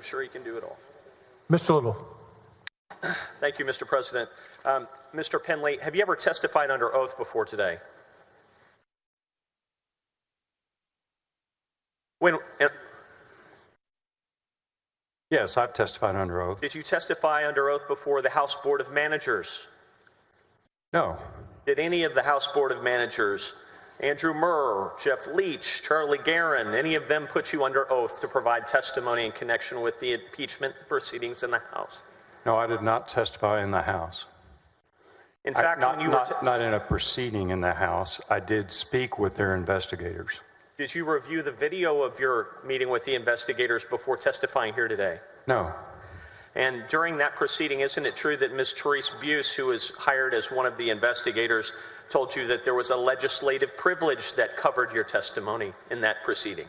sure he can do it all. Mr. Little. Thank you, Mr. President. Mr. Penley, have you ever testified under oath before today? Yes, I've testified under oath. Did you testify under oath before the House Board of Managers? No. Did any of the House Board of Managers, Andrew Murr, Jeff Leach, Charlie Guerin, any of them put you under oath to provide testimony in connection with the impeachment proceedings in the House? No, I did not testify in the House. In fact, not in a proceeding in the House. I did speak with their investigators. Did you review the video of your meeting with the investigators before testifying here today? No. And during that proceeding, isn't it true that Ms. Therese Buse, who was hired as one of the investigators, told you that there was a legislative privilege that covered your testimony in that proceeding?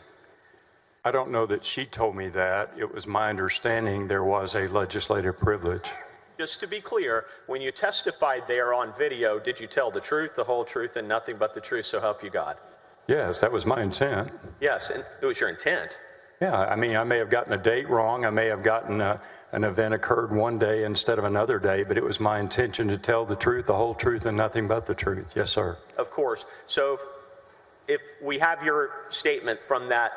I don't know that she told me that. It was my understanding there was a legislative privilege. Just to be clear, when you testified there on video, did you tell the truth, the whole truth, and nothing but the truth, so help you God? Yes, that was my intent. Yes, and it was your intent. Yeah, I mean, I may have gotten a date wrong. I may have gotten an event occurred one day instead of another day, but it was my intention to tell the truth, the whole truth, and nothing but the truth. Yes, sir. Of course. So if we have your statement from that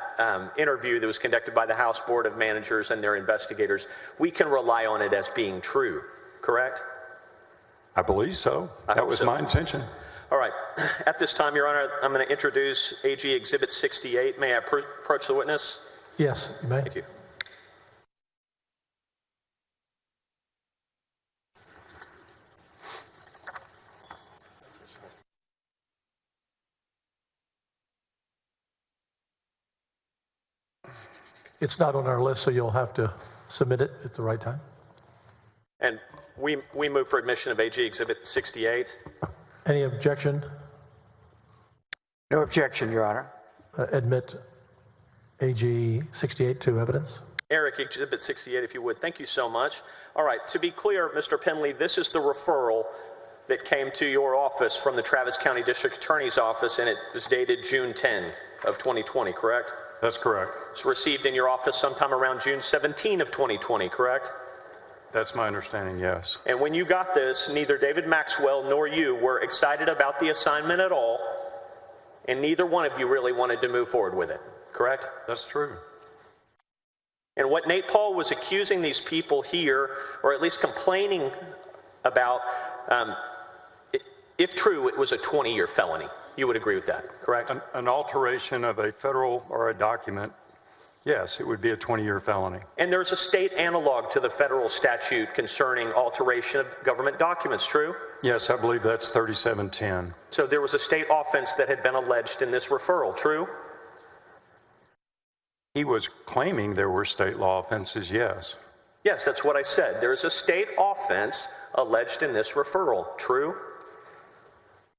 interview that was conducted by the House Board of Managers and their investigators, we can rely on it as being true, correct? I believe so. That was my intention. All right. At this time, Your Honor, I'm going to introduce AG Exhibit 68. May I approach the witness? Yes, you may. Thank you. It's not on our list, so you'll have to submit it at the right time. And we move for admission of AG Exhibit 68. Any objection? No objection, Your Honor. Admit AG 68 to evidence. Eric, Exhibit 68, if you would. Thank you so much. All right, to be clear, Mr. Penley, this is the referral that came to your office from the Travis County District Attorney's Office, and it was dated June 10 of 2020, correct? That's correct. It's received in your office sometime around June 17 of 2020, correct? That's my understanding, yes. And when you got this, neither David Maxwell nor you were excited about the assignment at all, and neither one of you really wanted to move forward with it, correct? That's true. And what Nate Paul was accusing these people here, or at least complaining about, if true, it was a 20-year felony. You would agree with that, correct? An alteration of a federal or a document, yes, it would be a 20-year felony. And there's a state analog to the federal statute concerning alteration of government documents, true? Yes, I believe that's 3710. So there was a state offense that had been alleged in this referral, true? He was claiming there were state law offenses, yes. Yes, that's what I said. There is a state offense alleged in this referral, true?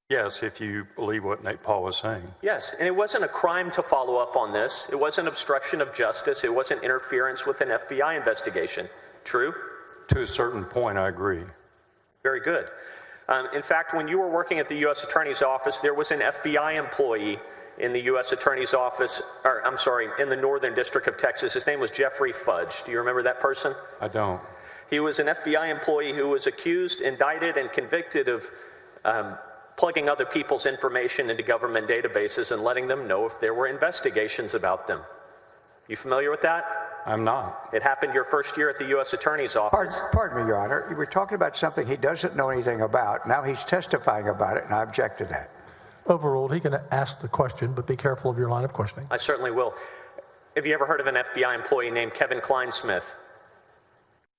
Yes, if you believe what Nate Paul was saying. Yes, and it wasn't a crime to follow up on this. It wasn't obstruction of justice. It wasn't interference with an FBI investigation. True? To a certain point, I agree. Very good. In fact, when you were working at the U.S. Attorney's Office, there was an FBI employee in the U.S. Attorney's Office, or I'm sorry, in the Northern District of Texas. His name was Jeffrey Fudge. Do you remember that person? I don't. He was an FBI employee who was accused, indicted, and convicted of plugging other people's information into government databases and letting them know if there were investigations about them. You familiar with that? I'm not. It happened your first year at the U.S. Attorney's Office. Pardon me, Your Honor. You were talking about something he doesn't know anything about. Now he's testifying about it, and I object to that. Overruled. He can ask the question, but be careful of your line of questioning. I certainly will. Have you ever heard of an FBI employee named Kevin Kleinsmith?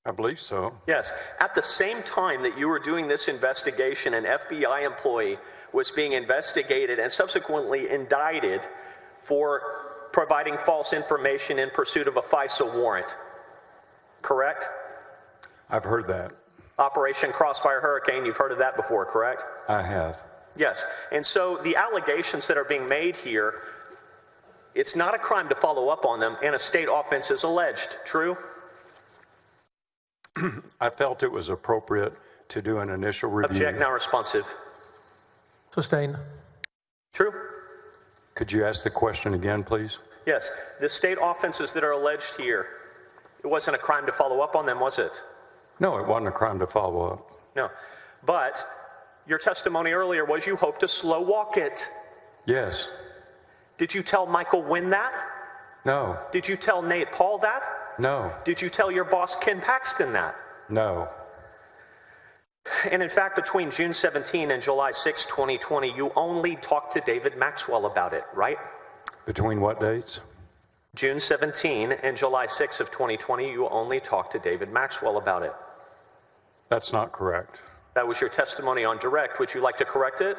I believe so. Yes. At the same time that you were doing this investigation, an FBI employee was being investigated and subsequently indicted for providing false information in pursuit of a FISA warrant. Correct? I've heard that. Operation Crossfire Hurricane, you've heard of that before, correct? I have. Yes. And so the allegations that are being made here, it's not a crime to follow up on them, and a state offense is alleged. True? I felt it was appropriate to do an initial review. Object now responsive. Sustained. True? Could you ask the question again, please? Yes. The state offenses that are alleged here, It wasn't a crime to follow up on them, was it? No, it wasn't a crime to follow up. No. But your testimony earlier was you hoped to slow walk it. Yes. Did you tell Michael Wynn that? No. Did you tell Nate Paul that? No. Did you tell your boss Ken Paxton that? No. And in fact, between June 17 and July 6, 2020, you only talked to David Maxwell about it, right? Between what dates? June 17 and July 6 of 2020, you only talked to David Maxwell about it. That's not correct. That was your testimony on direct. Would you like to correct it?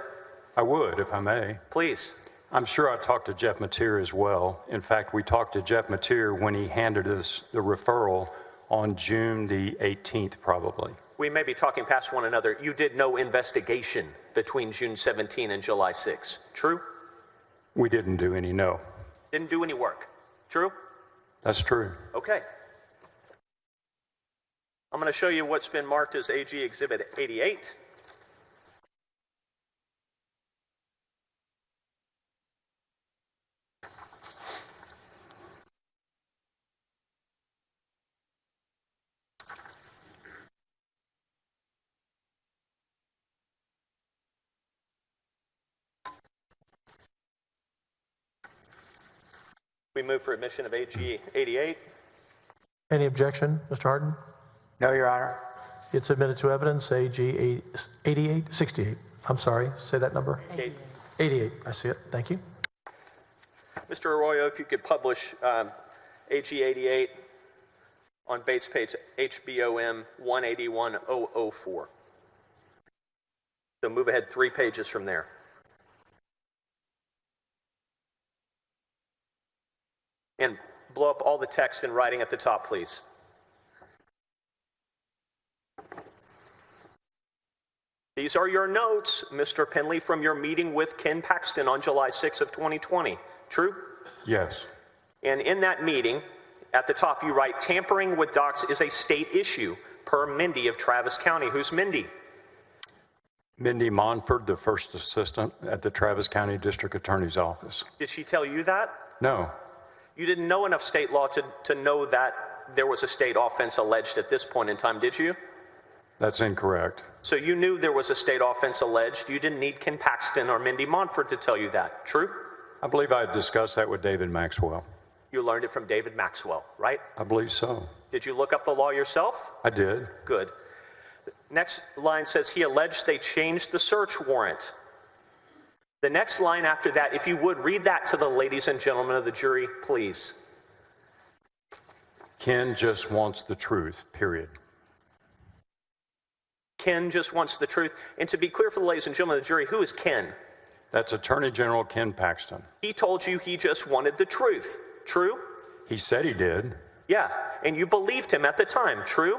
I would, if I may. Please. I'm sure I talked to Jeff Mateer as well. In fact, we talked to Jeff Mateer when he handed us the referral on June the 18th, probably. We may be talking past one another. You did no investigation between June 17 and July 6. True? We didn't do any, no. Didn't do any work. True? That's true. Okay. I'm going to show you what's been marked as AG Exhibit 88. We move for admission of AG 88. Any objection, Mr. Hardin? No, Your Honor. It's admitted to evidence, AG 88, 68. I'm sorry, say that number. 88, I see it. Thank you. Mr. Arroyo, if you could publish AG 88 on Bates page HBOM 181004. So move ahead 3 pages from there. And blow up all the text and writing at the top, please. These are your notes, Mr. Penley, from your meeting with Ken Paxton on July 6 of 2020. True? Yes. And in that meeting, at the top you write, tampering with docs is a state issue, per Mindy of Travis County. Who's Mindy? Mindy Monford, the first assistant at the Travis County District Attorney's Office. Did she tell you that? No. You didn't know enough state law to know that there was a state offense alleged at this point in time, did you? That's incorrect. So you knew there was a state offense alleged. You didn't need Ken Paxton or Mindy Monford to tell you that. True? I believe I had discussed that with David Maxwell. You learned it from David Maxwell, right? I believe so. Did you look up the law yourself? I did. Good. Next line says he alleged they changed the search warrant. The next line after that, if you would, read that to the ladies and gentlemen of the jury, please. Ken just wants the truth, period. Ken just wants the truth. And to be clear for the ladies and gentlemen of the jury, who is Ken? That's Attorney General Ken Paxton. He told you he just wanted the truth. True? He said he did. Yeah, and you believed him at the time. True?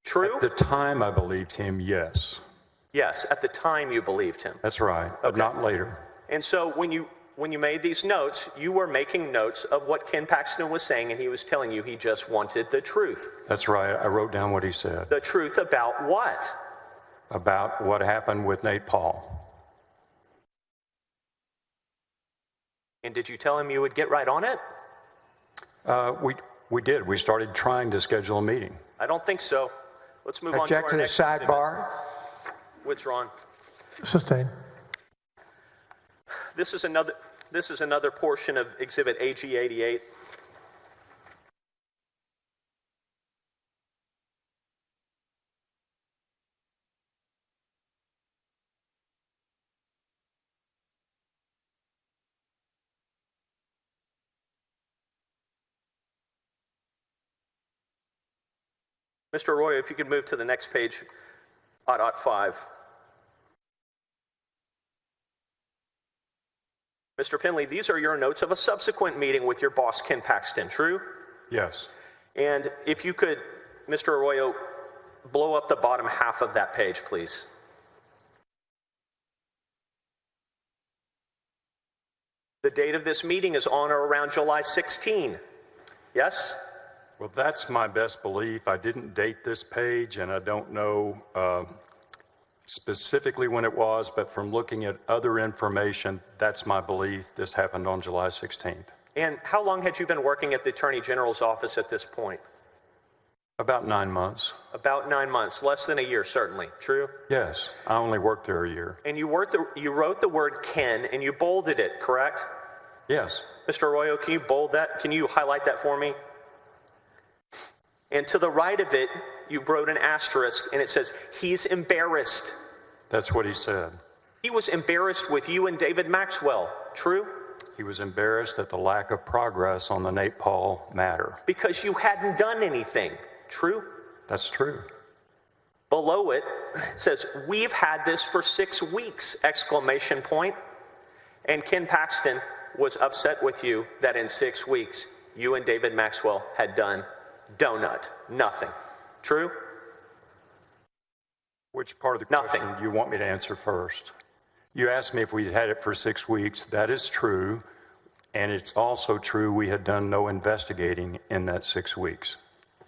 True? At the time I believed him, yes. Yes, at the time you believed him. That's right, but not later. And so when you made these notes, you were making notes of what Ken Paxton was saying, and he was telling you he just wanted the truth. That's right, I wrote down what he said. The truth about what? About what happened with Nate Paul. And did you tell him you would get right on it? We did. We started trying to schedule a meeting. I don't think so. Let's move on to Object our to the next sidebar. exhibit. Withdrawn. Sustained. This is another portion of Exhibit AG 88. Mr. Arroyo, if you could move to the next page, .5. Mr. Penley, these are your notes of a subsequent meeting with your boss, Ken Paxton, true? Yes. And if you could, Mr. Arroyo, blow up the bottom half of that page, please. The date of this meeting is on or around July 16. Yes? Well, that's my best belief. I didn't date this page, and I don't know specifically when it was, but from looking at other information, that's my belief. This happened on July 16th. And how long had you been working at the Attorney General's office at this point? About 9 months. About 9 months, less than a year, certainly. True? Yes, I only worked there a year. And you wrote the word "can" and you bolded it, correct? Yes. Mr. Arroyo, can you bold that? Can you highlight that for me? And to the right of it, you wrote an asterisk, and it says, "He's embarrassed." That's what he said. He was embarrassed with you and David Maxwell. True? He was embarrassed at the lack of progress on the Nate Paul matter. Because you hadn't done anything. True? That's true. Below it says, "We've had this for 6 weeks!" exclamation point. And Ken Paxton was upset with you that in 6 weeks, you and David Maxwell had done nothing. True? Which part of the Nothing. question you want me to answer first? You asked me if we'd had it for 6 weeks. That is true. And it's also true we had done no investigating in that 6 weeks.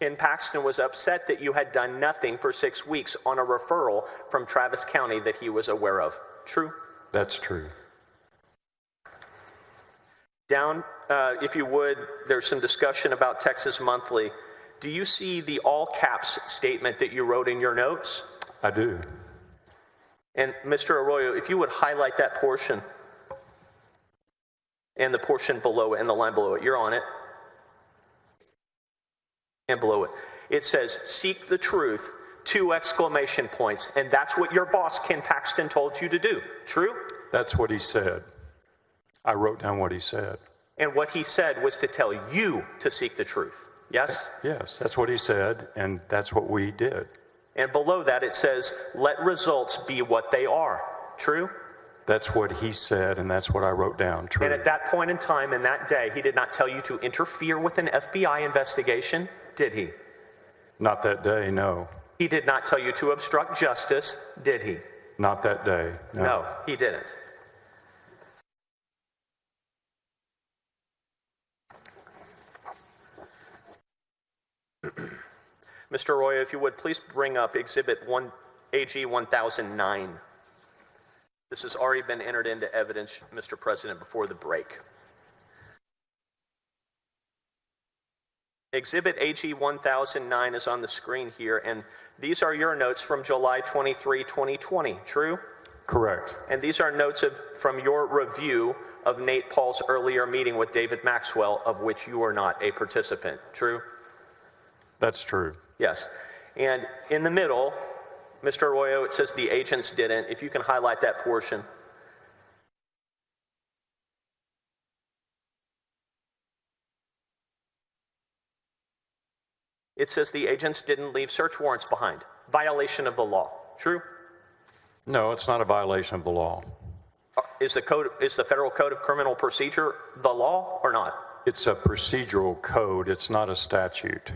Ken Paxton was upset that you had done nothing for 6 weeks on a referral from Travis County that he was aware of. True? That's true. Down, if you would, there's some discussion about Texas Monthly. Do you see the all caps statement that you wrote in your notes? I do. And Mr. Arroyo, if you would highlight that portion and the portion below it and the line below it. You're on it. And below it. It says, "Seek the truth," 2 exclamation points. And that's what your boss, Ken Paxton, told you to do. True? That's what he said. I wrote down what he said. And what he said was to tell you to seek the truth. Yes? Yes, that's what he said, and that's what we did. And below that it says, "Let results be what they are." True? That's what he said, and that's what I wrote down. True. And at that point in time, in that day, he did not tell you to interfere with an FBI investigation, did he? Not that day, no. He did not tell you to obstruct justice, did he? Not that day, no. No, he didn't. Mr. Arroyo, if you would, please bring up Exhibit AG 1009. This has already been entered into evidence, Mr. President, before the break. Exhibit AG 1009 is on the screen here, and these are your notes from July 23, 2020, true? Correct. And these are notes from your review of Nate Paul's earlier meeting with David Maxwell, of which you were not a participant, true? That's true. Yes. And in the middle, Mr. Arroyo, it says the agents didn't. If you can highlight that portion. It says the agents didn't leave search warrants behind. Violation of the law. True? No, it's not a violation of the law. Is the Federal Code of Criminal Procedure the law or not? It's a procedural code. It's not a statute.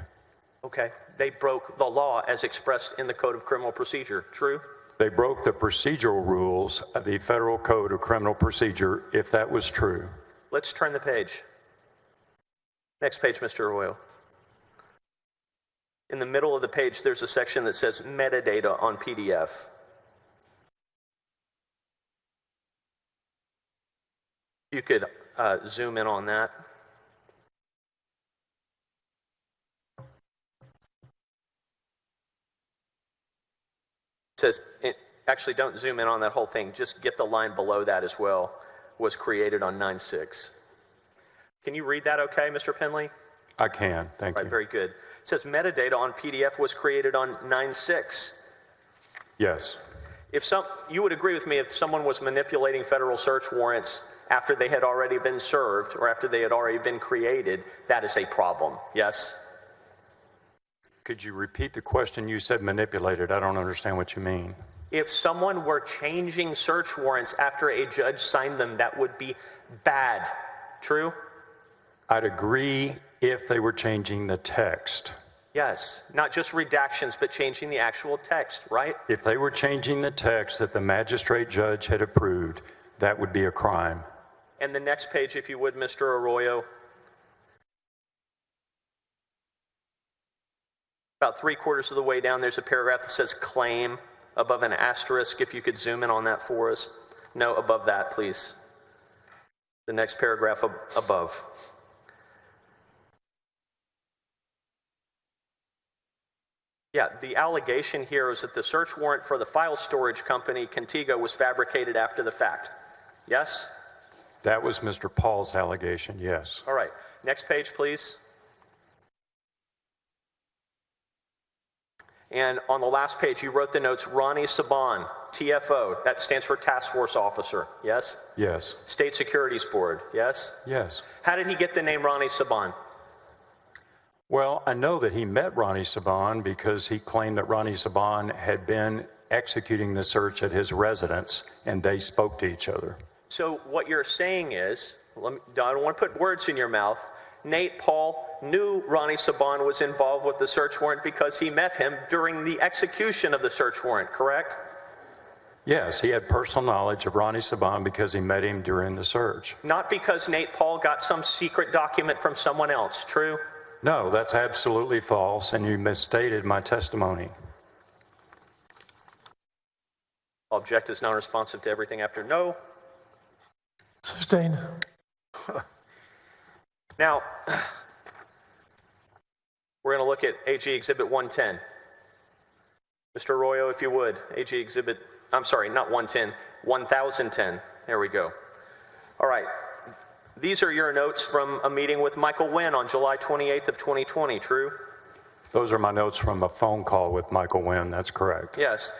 Okay. They broke the law as expressed in the Code of Criminal Procedure. True? They broke the procedural rules of the Federal Code of Criminal Procedure, if that was true. Let's turn the page. Next page, Mr. Arroyo. In the middle of the page, there's a section that says metadata on PDF. You could zoom in on that. It says, actually don't zoom in on that whole thing, just get the line below that as well, was created on 9/6. Can you read that okay, Mr. Penley? I can, thank Right, you. very good. It says metadata on PDF was created on 9/6. Yes, You would agree with me if someone was manipulating federal search warrants after they had already been served or after they had already been created, that is a problem, yes? could you repeat the question? You said manipulated. I don't understand what you mean. If someone were changing search warrants after a judge signed them, that would be bad. True? I'd agree if they were changing the text. Yes. Not just redactions, but changing the actual text, right? If they were changing the text that the magistrate judge had approved, that would be a crime. And the next page, if you would, Mr. Arroyo. About 3/4 of the way down, there's a paragraph that says claim above an asterisk. If you could zoom in on that for us. No, above that, please. The next paragraph above. Yeah, the allegation here is that the search warrant for the file storage company, Contigo, was fabricated after the fact. Yes? That was Mr. Paul's allegation, yes. All right. Next page, please. And on the last page, you wrote the notes, Ronnie Saban, TFO. That stands for Task Force Officer. Yes? Yes. State Securities Board. Yes? Yes. How did he get the name Ronnie Saban? Well, I know that he met Ronnie Saban because he claimed that Ronnie Saban had been executing the search at his residence, and they spoke to each other. So what you're saying is, I don't want to put words in your mouth, Nate Paul knew Ronnie Saban was involved with the search warrant because he met him during the execution of the search warrant, correct? Yes, he had personal knowledge of Ronnie Saban because he met him during the search. Not because Nate Paul got some secret document from someone else, true? No, that's absolutely false, and you misstated my testimony. Object is non-responsive to everything after no. Sustained. Now, we're going to look at AG Exhibit 110. Mr. Arroyo, if you would, AG Exhibit, I'm sorry, not 110, 1010. There we go. All right. These are your notes from a meeting with Michael Wynn on July 28th of 2020, true? Those are my notes from a phone call with Michael Wynn, that's correct. Yes,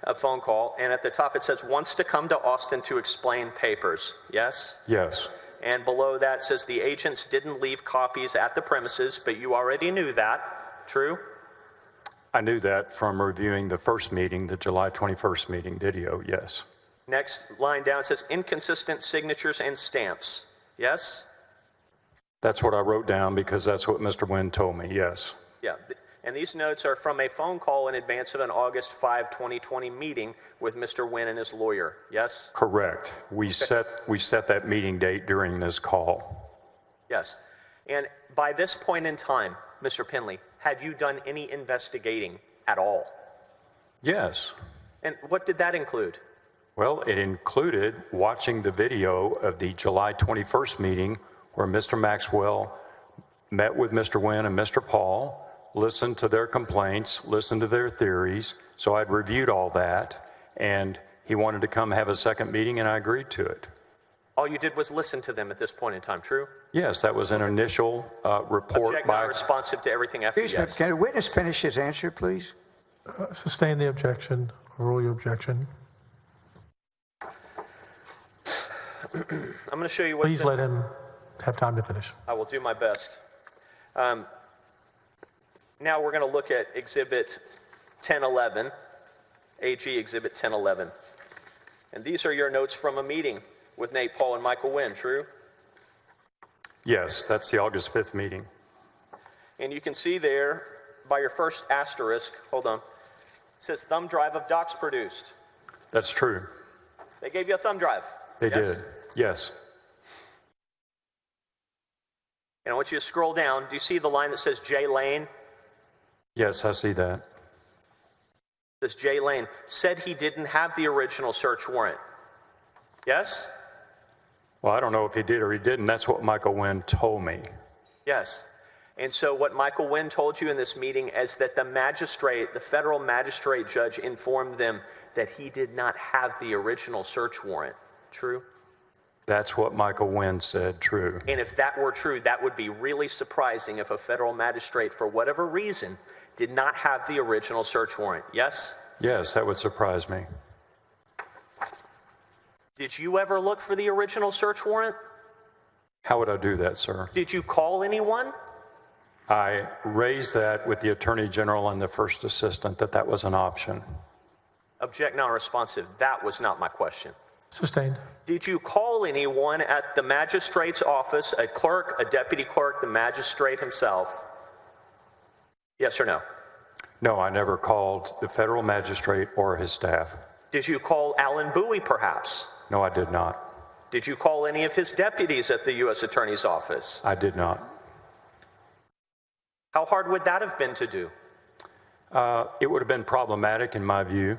a phone call. And at the top it says, wants to come to Austin to explain papers, yes? Yes. And below that says the agents didn't leave copies at the premises, but you already knew that, true? I knew that from reviewing the first meeting, the July 21st meeting video, yes. Next line down says inconsistent signatures and stamps, yes? That's what I wrote down because that's what Mr. Wynn told me, yes. Yeah, and these notes are from a phone call in advance of an August 5, 2020 meeting with Mr. Wynn and his lawyer, yes? Correct. We set that meeting date during this call. Yes. And by this point in time, Mr. Penley, had you done any investigating at all? Yes. And what did that include? Well, it included watching the video of the July 21st meeting where Mr. Maxwell met with Mr. Wynn and Mr. Paul, listened to their complaints, listened to their theories. So I'd reviewed all that, and he wanted to come have a second meeting, and I agreed to it. All you did was listen to them at this point in time, true? Yes, that was an initial report Object by... not responsive to everything after Excuse me, yes. can the witness finish his answer, please? Sustain the objection. Rule your objection. I'm going to show you what... Please let him have time to finish. I will do my best. Now we're going to look at Exhibit 1011, AG Exhibit 1011. And these are your notes from a meeting with Nate Paul and Michael Wynn, true? Yes, that's the August 5th meeting. And you can see there, by your first asterisk, hold on, it says thumb drive of docs produced. That's true. They gave you a thumb drive. They yes? did. Yes. And I want you to scroll down. Do you see the line that says J. Lane? Yes, I see that. It says J. Lane said he didn't have the original search warrant. Yes? Well, I don't know if he did or he didn't. That's what Michael Wynn told me. Yes. And so what Michael Wynn told you in this meeting is that the magistrate, the federal magistrate judge, informed them that he did not have the original search warrant. True? That's what Michael Wynn said, true. And if that were true, that would be really surprising if a federal magistrate, for whatever reason, did not have the original search warrant. Yes? Yes, that would surprise me. Did you ever look for the original search warrant? How would I do that, sir? Did you call anyone? I raised that with the Attorney General and the First Assistant that that was an option. Object non-responsive. That was not my question. Sustained. Did you call anyone at the magistrate's office, a clerk, a deputy clerk, the magistrate himself? Yes or no? No, I never called the federal magistrate or his staff. Did you call Alan Bowie, perhaps? No, I did not. Did you call any of his deputies at the U.S. Attorney's office? I did not. How hard would that have been to do? It would have been problematic in my view.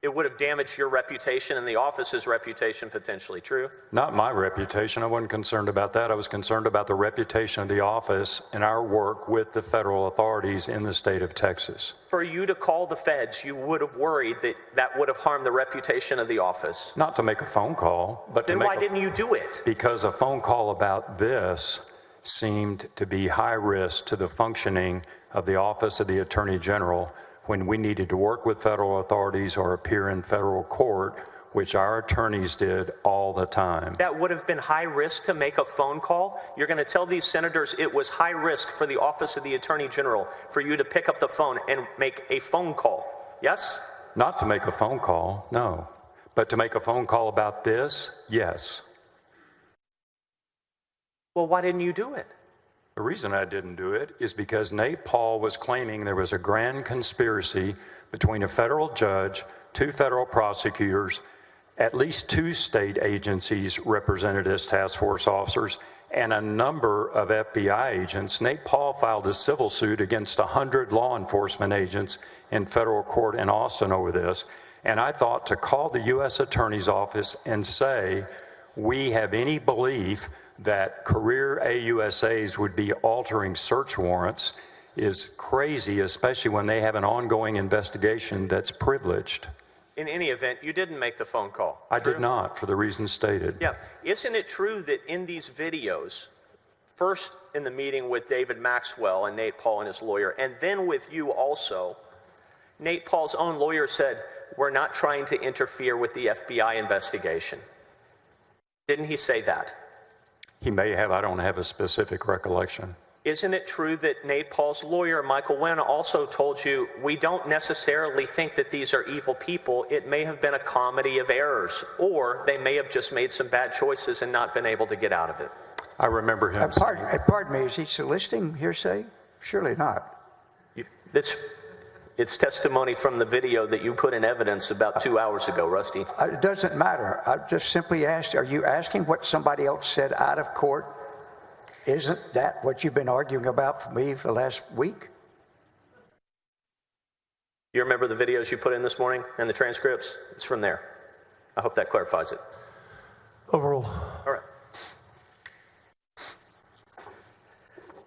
It would have damaged your reputation and the office's reputation potentially, true? Not my reputation. I wasn't concerned about that. I was concerned about the reputation of the office and our work with the federal authorities in the state of Texas. For you to call the feds, you would have worried that that would have harmed the reputation of the office. Not to make a phone call, but to Then make why didn't you do it? Because a phone call about this seemed to be high risk to the functioning of the Office of the Attorney General when we needed to work with federal authorities or appear in federal court, which our attorneys did all the time. That would have been high risk to make a phone call? You're going to tell these senators it was high risk for the Office of the Attorney General for you to pick up the phone and make a phone call, yes? Not to make a phone call, no. But to make a phone call about this, yes. Well, why didn't you do it? The reason I didn't do it is because Nate Paul was claiming there was a grand conspiracy between a federal judge, 2 federal prosecutors, at least 2 state agencies represented as task force officers, and a number of FBI agents. Nate Paul filed a civil suit against 100 law enforcement agents in federal court in Austin over this. And I thought to call the U.S. Attorney's Office and say, we have any belief that career AUSAs would be altering search warrants is crazy, especially when they have an ongoing investigation that's privileged. In any event, you didn't make the phone call. I true? did not, for the reasons stated. Yeah. Isn't it true that in these videos, first in the meeting with David Maxwell and Nate Paul and his lawyer, and then with you also, Nate Paul's own lawyer said, we're not trying to interfere with the FBI investigation. Didn't he say that? He may have, I don't have a specific recollection. Isn't it true that Nate Paul's lawyer, Michael Wynn, also told you, we don't necessarily think that these are evil people. It may have been a comedy of errors, or they may have just made some bad choices and not been able to get out of it. I remember him saying, Pardon me, is he soliciting hearsay? Surely not. It's testimony from the video that you put in evidence about 2 hours ago, Rusty. It doesn't matter. I just simply asked, are you asking what somebody else said out of court? Isn't that what you've been arguing about for me for the last week? You remember the videos you put in this morning and the transcripts? It's from there. I hope that clarifies it. Overruled. All right.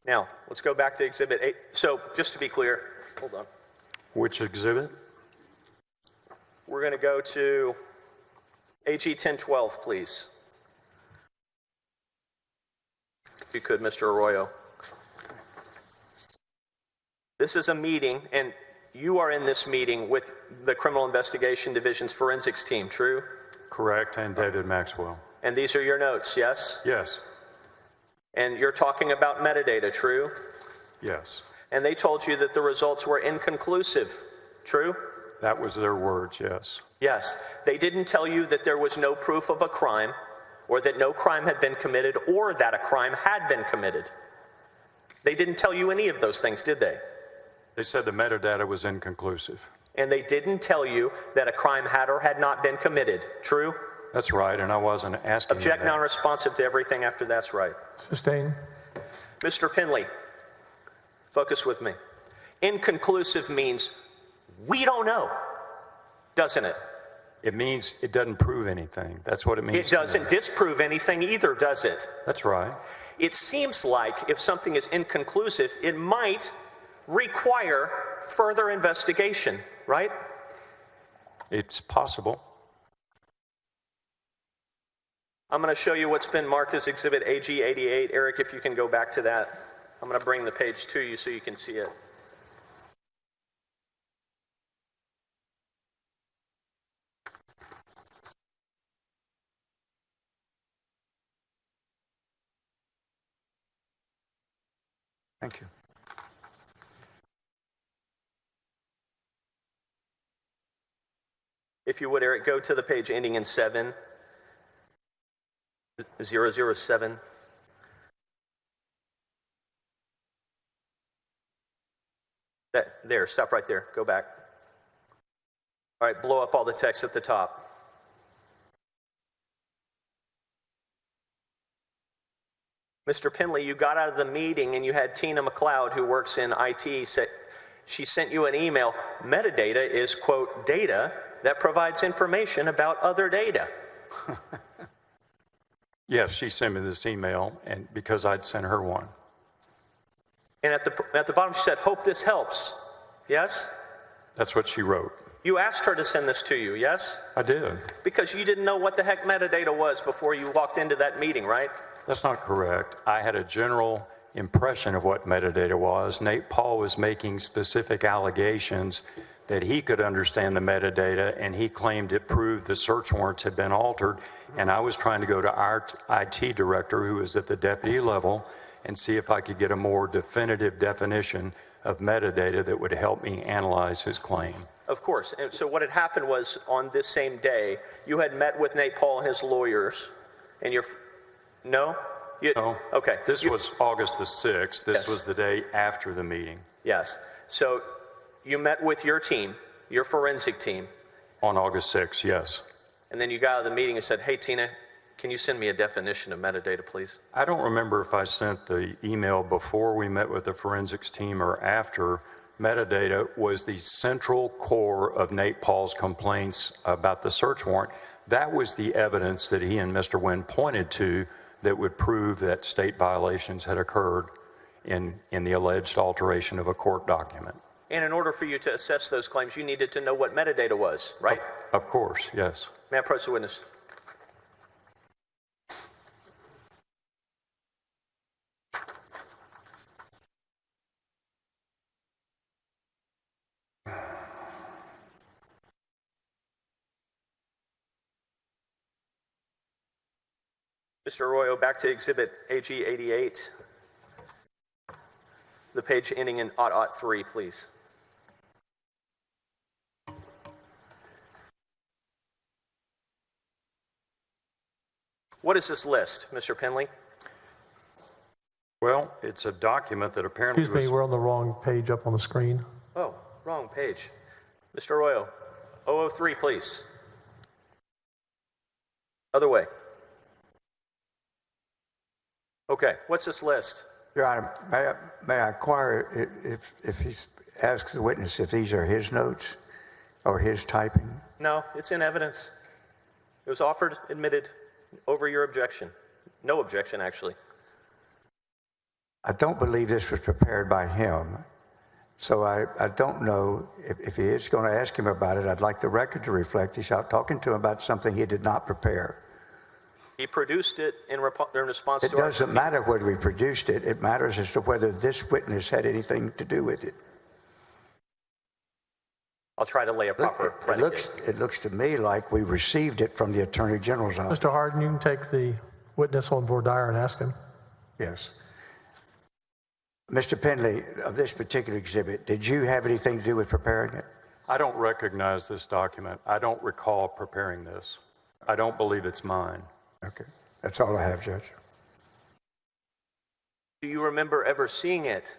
Now, let's go back to Exhibit 8. So, just to be clear, hold on. which exhibit? We're going to go to AG 1012, please. If you could, Mr. Arroyo. This is a meeting, and you are in this meeting with the Criminal Investigation Division's forensics team, true? Correct, and David Maxwell. And these are your notes, yes? Yes. And you're talking about metadata, true? Yes. And they told you that the results were inconclusive, true? That was their words, yes. Yes. They didn't tell you that there was no proof of a crime, or that no crime had been committed, or that a crime had been committed. They didn't tell you any of those things, did they? They said the metadata was inconclusive. And they didn't tell you that a crime had or had not been committed, true? That's right, and I wasn't asking Object them that. non-responsive to everything after that's right. Sustained. Mr. Penley, focus with me. Inconclusive means we don't know, doesn't it? It means it doesn't prove anything. That's what it means. It doesn't disprove anything either, does it? That's right. It seems like if something is inconclusive, it might require further investigation, right? It's possible. I'm going to show you what's been marked as Exhibit AG 88. Eric, if you can go back to that. I'm going to bring the page to you so you can see it. Thank you. If you would, Eric, go to the page ending in 7, 007. There, stop right there. Go back. All right, blow up all the text at the top. Mr. Penley, you got out of the meeting and you had Tina McLeod, who works in IT, she sent you an email. Metadata is, quote, data that provides information about other data. Yes, she sent me this email, and because I'd sent her one. And at the bottom she said, hope this helps. Yes? That's what she wrote. You asked her to send this to you, yes? I did. Because you didn't know what the heck metadata was before you walked into that meeting, right? That's not correct. I had a general impression of what metadata was. Nate Paul was making specific allegations that he could understand the metadata, and he claimed it proved the search warrants had been altered. And I was trying to go to our IT director, who was at the deputy level, and see if I could get a more definitive definition of metadata that would help me analyze his claim. Of course. And so what had happened was, on this same day, you had met with Nate Paul and his lawyers, and no? No. Okay. This was August the 6th. This Yes. was the day after the meeting. Yes. So you met with your team, your forensic team. On August 6th, yes. And then you got out of the meeting and said, hey, Tina, can you send me a definition of metadata, please? I don't remember if I sent the email before we met with the forensics team or after. Metadata was the central core of Nate Paul's complaints about the search warrant. That was the evidence that he and Mr. Wynn pointed to that would prove that state violations had occurred in the alleged alteration of a court document. And in order for you to assess those claims, you needed to know what metadata was, right? Of course, yes. May I approach the witness? Mr. Arroyo, back to Exhibit AG 88. The page ending in .03, please. What is this list, Mr. Penley? Well, it's a document that apparently Excuse me, was... we're on the wrong page up on the screen. Oh, wrong page. Mr. Arroyo, 003, please. Other way. Okay, what's this list? Your Honor, may I inquire if he asks the witness if these are his notes or his typing? No, it's in evidence. It was offered, admitted, over your objection. No objection, actually. I don't believe this was prepared by him, so I don't know if he is going to ask him about it. I'd like the record to reflect he's out talking to him about something he did not prepare. He produced it in response It to our... doesn't matter whether we produced it. It matters as to whether this witness had anything to do with it. I'll try to lay a proper predicate. It looks to me like we received it from the Attorney General's office. Mr. Harden, you can take the witness on voir dire and ask him. Yes. Mr. Penley, of this particular exhibit, did you have anything to do with preparing it? I don't recognize this document. I don't recall preparing this. I don't believe it's mine. Okay. That's all I have, Judge. Do you remember ever seeing it?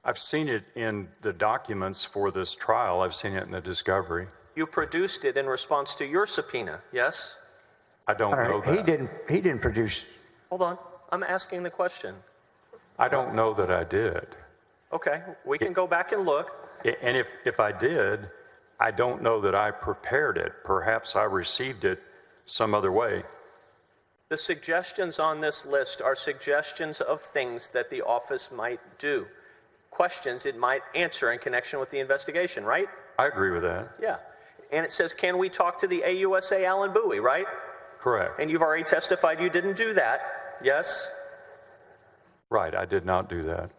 I've seen it in the documents for this trial. I've seen it in the discovery. You produced it in response to your subpoena, yes? I don't know that. He didn't produce. Hold on. I'm asking the question. I don't know that I did. Okay, we can go back and look. And if I did, I don't know that I prepared it. Perhaps I received it some other way. The suggestions on this list are suggestions of things that the office might do, questions it might answer in connection with the investigation, right? I agree with that. Yeah. And it says, can we talk to the AUSA Alan Bowie, right? Correct. And you've already testified you didn't do that, yes? Right, I did not do that.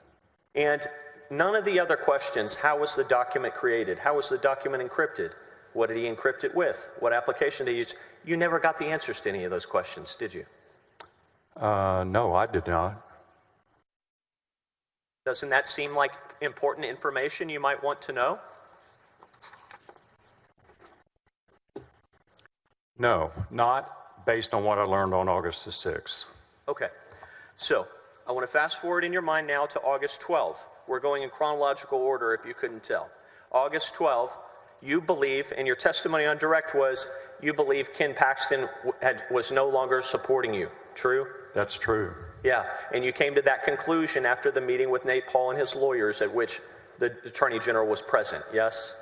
And none of the other questions, how was the document created? How was the document encrypted? What did he encrypt it with? What application did he use? You never got the answers to any of those questions, did you? No, I did not. Doesn't that seem like important information you might want to know? No, not based on what I learned on August the 6th. Okay. So I want to fast forward in your mind now to August 12th. We're going in chronological order if you couldn't tell. August 12th, you believe, and your testimony on direct was, you believe Ken Paxton was no longer supporting you. True? That's true. Yeah, and you came to that conclusion after the meeting with Nate Paul and his lawyers at which the Attorney General was present, yes?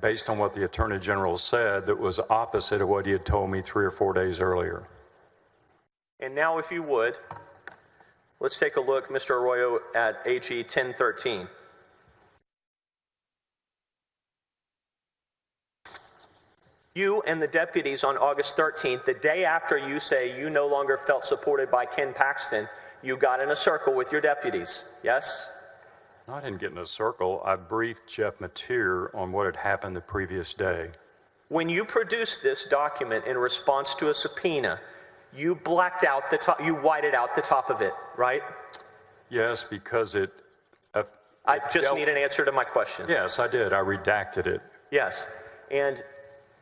based on what the Attorney General said, that was opposite of what he had told me 3 or 4 days earlier. And now, if you would, let's take a look, Mr. Arroyo, at AG 1013. You and the deputies on August 13th, the day after you say you no longer felt supported by Ken Paxton, you got in a circle with your deputies, yes? No, I didn't get in a circle. I briefed Jeff Mateer on what had happened the previous day. When you produced this document in response to a subpoena, you blacked out the top, you whited out the top of it, right? Yes, because I just need an answer to my question. Yes, I did. I redacted it. Yes, and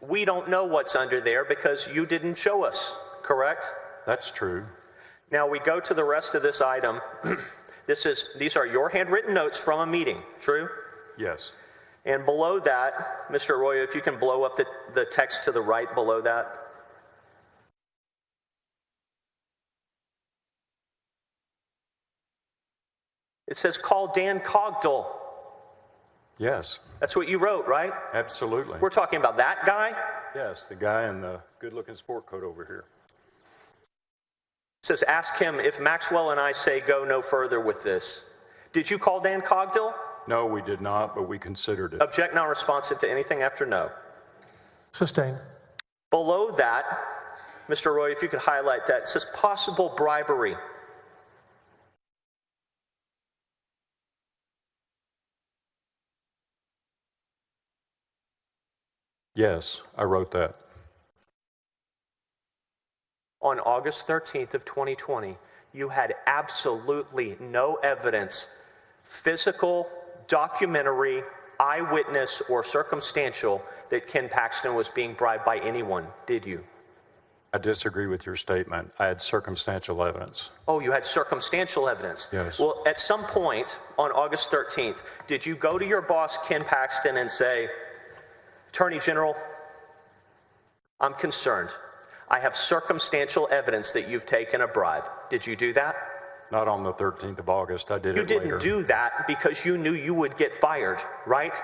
we don't know what's under there because you didn't show us, correct? That's true. Now we go to the rest of this item. These are your handwritten notes from a meeting, true? Yes. And below that, Mr. Arroyo, if you can blow up the text to the right below that. It says, call Dan Cogdill. Yes. That's what you wrote, right? Absolutely. We're talking about that guy? Yes, the guy in the good-looking sport coat over here. It says, ask him if Maxwell and I say go no further with this. Did you call Dan Cogdill? No, we did not, but we considered it. Object not responsive to anything after no. Sustained. Below that, Mr. Roy, if you could highlight that, it says possible bribery. Yes, I wrote that. On August 13th of 2020, you had absolutely no evidence, physical, documentary, eyewitness, or circumstantial, that Ken Paxton was being bribed by anyone, did you? I disagree with your statement. I had circumstantial evidence. Oh, you had circumstantial evidence? Yes. Well, at some point on August 13th, did you go to your boss, Ken Paxton, and say, Attorney General, I'm concerned. I have circumstantial evidence that you've taken a bribe. Did you do that? Not on the 13th of August. I did it later. You didn't do that because you knew you would get fired, right?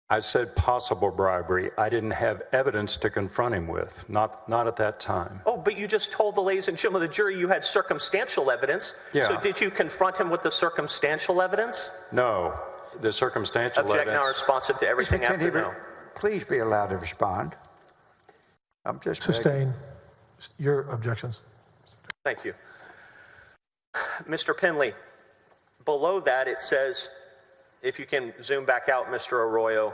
I said possible bribery. I didn't have evidence to confront him with, not at that time. Oh, but you just told the ladies and gentlemen of the jury you had circumstantial evidence. Yeah. So did you confront him with the circumstantial evidence? No, the circumstantial Object evidence. now responsive to everything Can he after no. please be allowed to respond? I'm just begging. Sustained. Your objections. Thank you. Mr. Penley, below that it says, if you can zoom back out, Mr. Arroyo,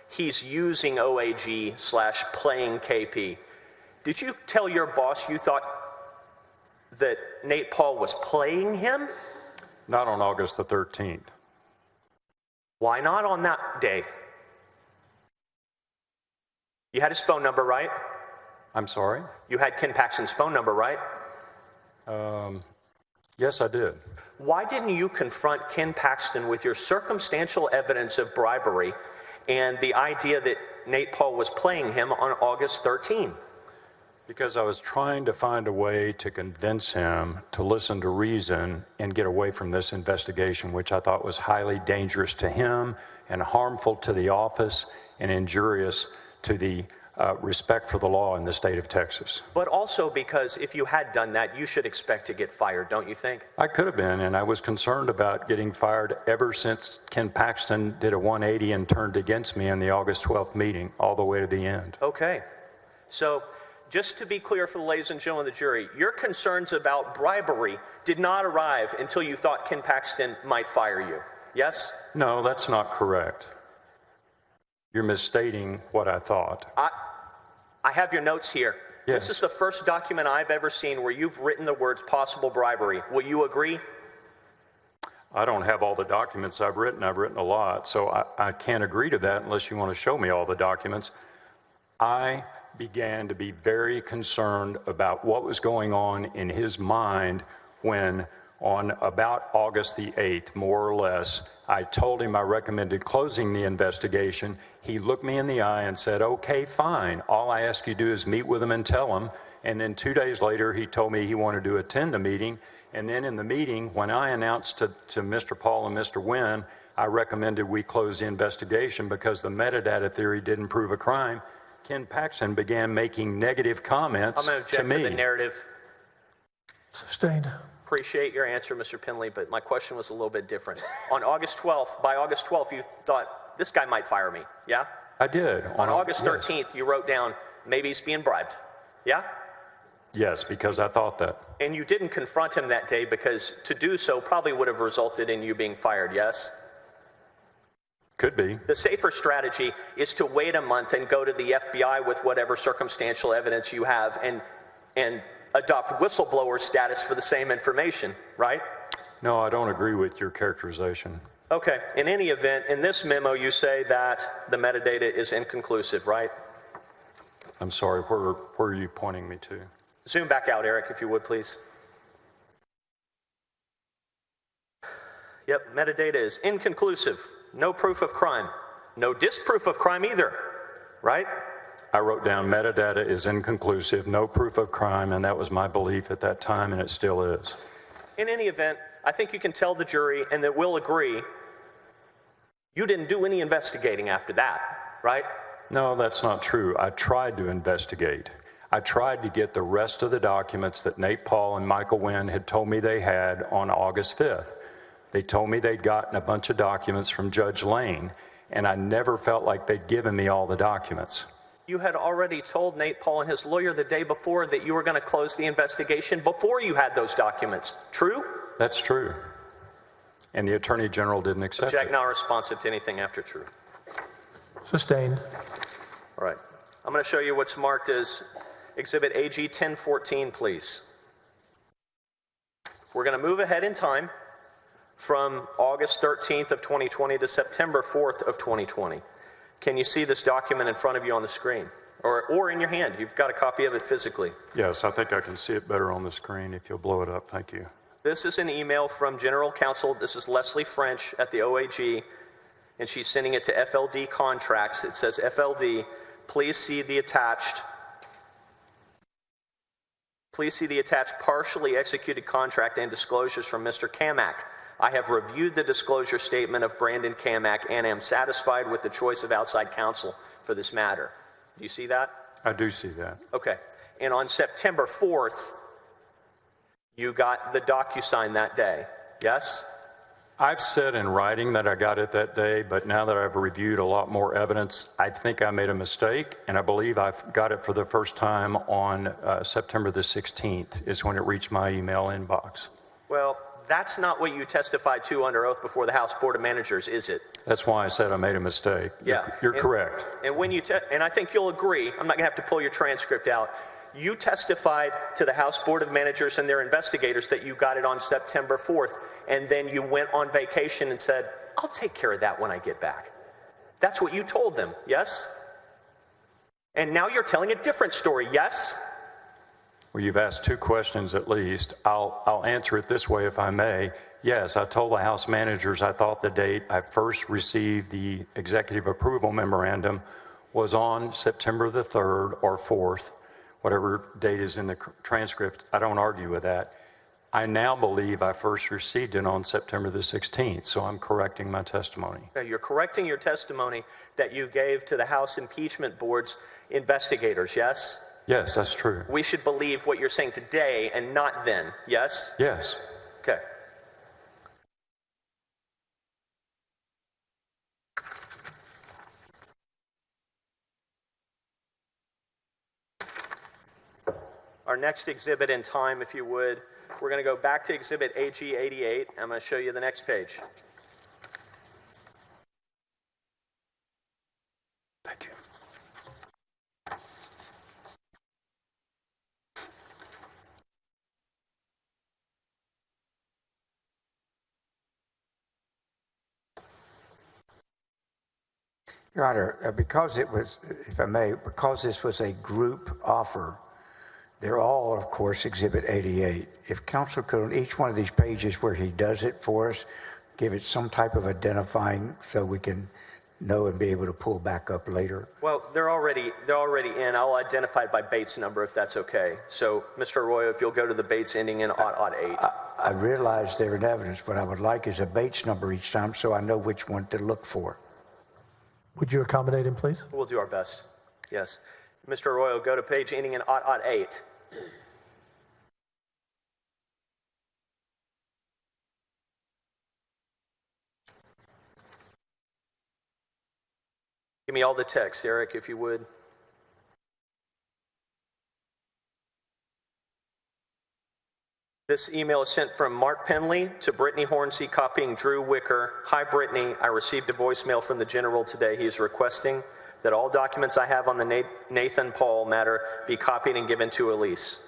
he's using OAG/playing KP. Did you tell your boss you thought that Nate Paul was playing him? Not on August the 13th. Why not on that day? You had his phone number, right? I'm sorry? You had Ken Paxton's phone number, right? Yes, I did. Why didn't you confront Ken Paxton with your circumstantial evidence of bribery and the idea that Nate Paul was playing him on August 13? Because I was trying to find a way to convince him to listen to reason and get away from this investigation, which I thought was highly dangerous to him and harmful to the office and injurious to the respect for the law in the state of Texas. But also because if you had done that, you should expect to get fired, don't you think? I could have been, and I was concerned about getting fired ever since Ken Paxton did a 180 and turned against me in the August 12th meeting, all the way to the end. Okay. So just to be clear for the ladies and gentlemen of the jury, your concerns about bribery did not arrive until you thought Ken Paxton might fire you, yes? No, that's not correct. You're misstating what I thought. I have your notes here. Yes. This is the first document I've ever seen where you've written the words possible bribery. Will you agree? I don't have all the documents I've written. I've written a lot, so I can't agree to that unless you want to show me all the documents. I began to be very concerned about what was going on in his mind when, on about August the 8th, more or less, I told him I recommended closing the investigation. He looked me in the eye and said, okay, fine. All I ask you to do is meet with him and tell him. And then 2 days later, he told me he wanted to attend the meeting. And then in the meeting, when I announced to Mr. Paul and Mr. Wynn, I recommended we close the investigation because the metadata theory didn't prove a crime, Ken Paxton began making negative comments I'm going to to object me. to the narrative. Sustained. Appreciate your answer, Mr. Penley, but my question was a little bit different. On August 12th, by August 12th, you thought, this guy might fire me, yeah? I did. On August 13th, you wrote down, maybe he's being bribed, yeah? Yes, because I thought that. And you didn't confront him that day because to do so probably would have resulted in you being fired, yes? Could be. The safer strategy is to wait a month and go to the FBI with whatever circumstantial evidence you have and adopt whistleblower status for the same information, right? No, I don't agree with your characterization. Okay. In any event, in this memo, you say that the metadata is inconclusive, right? I'm sorry, where are you pointing me to? Zoom back out, Eric, if you would, please. Yep, metadata is inconclusive. No proof of crime. No disproof of crime either, right? I wrote down metadata is inconclusive, no proof of crime, and that was my belief at that time, and it still is. In any event, I think you can tell the jury, and that we'll agree, you didn't do any investigating after that, right? No, that's not true. I tried to investigate. I tried to get the rest of the documents that Nate Paul and Michael Wynn had told me they had on August 5th. They told me they'd gotten a bunch of documents from Judge Lane, and I never felt like they'd given me all the documents. You had already told Nate Paul and his lawyer the day before that you were going to close the investigation before you had those documents. True? That's true. And the Attorney General didn't accept Jack, it. not responsive to anything after true. Sustained. All right. I'm going to show you what's marked as Exhibit AG 1014, please. We're going to move ahead in time from August 13th of 2020 to September 4th of 2020. Can you see this document in front of you on the screen? Or in your hand? You've got a copy of it physically. Yes, I think I can see it better on the screen if you'll blow it up. Thank you. This is an email from General Counsel. This is Leslie French at the OAG, and she's sending it to FLD Contracts. It says, FLD, please see the attached partially executed contract and disclosures from Mr. Kamak. I have reviewed the disclosure statement of Brandon Kamak and am satisfied with the choice of outside counsel for this matter. Do you see that? I do see that. Okay. And on September 4th, you got the DocuSign that day, yes? I've said in writing that I got it that day, but now that I've reviewed a lot more evidence, I think I made a mistake, and I believe I've got it for the first time on September the 16th is when it reached my email inbox. Well, that's not what you testified to under oath before the House Board of Managers, is it? That's why I said I made a mistake. Yeah. You're correct. And when you and I think you'll agree, I'm not going to have to pull your transcript out. You testified to the House Board of Managers and their investigators that you got it on September 4th, and then you went on vacation and said, I'll take care of that when I get back. That's what you told them, yes? And now you're telling a different story, yes? Well, you've asked two questions at least. I'll answer it this way if I may. Yes, I told the House managers I thought the date I first received the executive approval memorandum was on September the 3rd or 4th, whatever date is in the transcript. I don't argue with that. I now believe I first received it on September the 16th, so I'm correcting my testimony. You're correcting your testimony that you gave to the House Impeachment Board's investigators, yes? Yes, that's true. We should believe what you're saying today and not then, yes? Yes. Okay. Our next exhibit in time, if you would, we're going to go back to Exhibit AG 88. I'm going to show you the next page. Thank you. Your Honor, because it was, if I may, because this was a group offer, they're all, of course, Exhibit 88. If counsel could, on each one of these pages where he does it for us, give it some type of identifying so we can know and be able to pull back up later? Well, they're already in. I'll identify it by Bates number if that's okay. So, Mr. Arroyo, if you'll go to the Bates ending in 8. I realize they're in evidence. What I would like is a Bates number each time so I know which one to look for. Would you accommodate him, please? We'll do our best. Yes. Mr. Arroyo, go to page ending in 8. Give me all the text, Eric, if you would. This email is sent from Mark Penley to Brittany Hornsey, copying Drew Wicker. Hi, Brittany. I received a voicemail from the general today. He is requesting that all documents I have on the Nathan Paul matter be copied and given to Elise.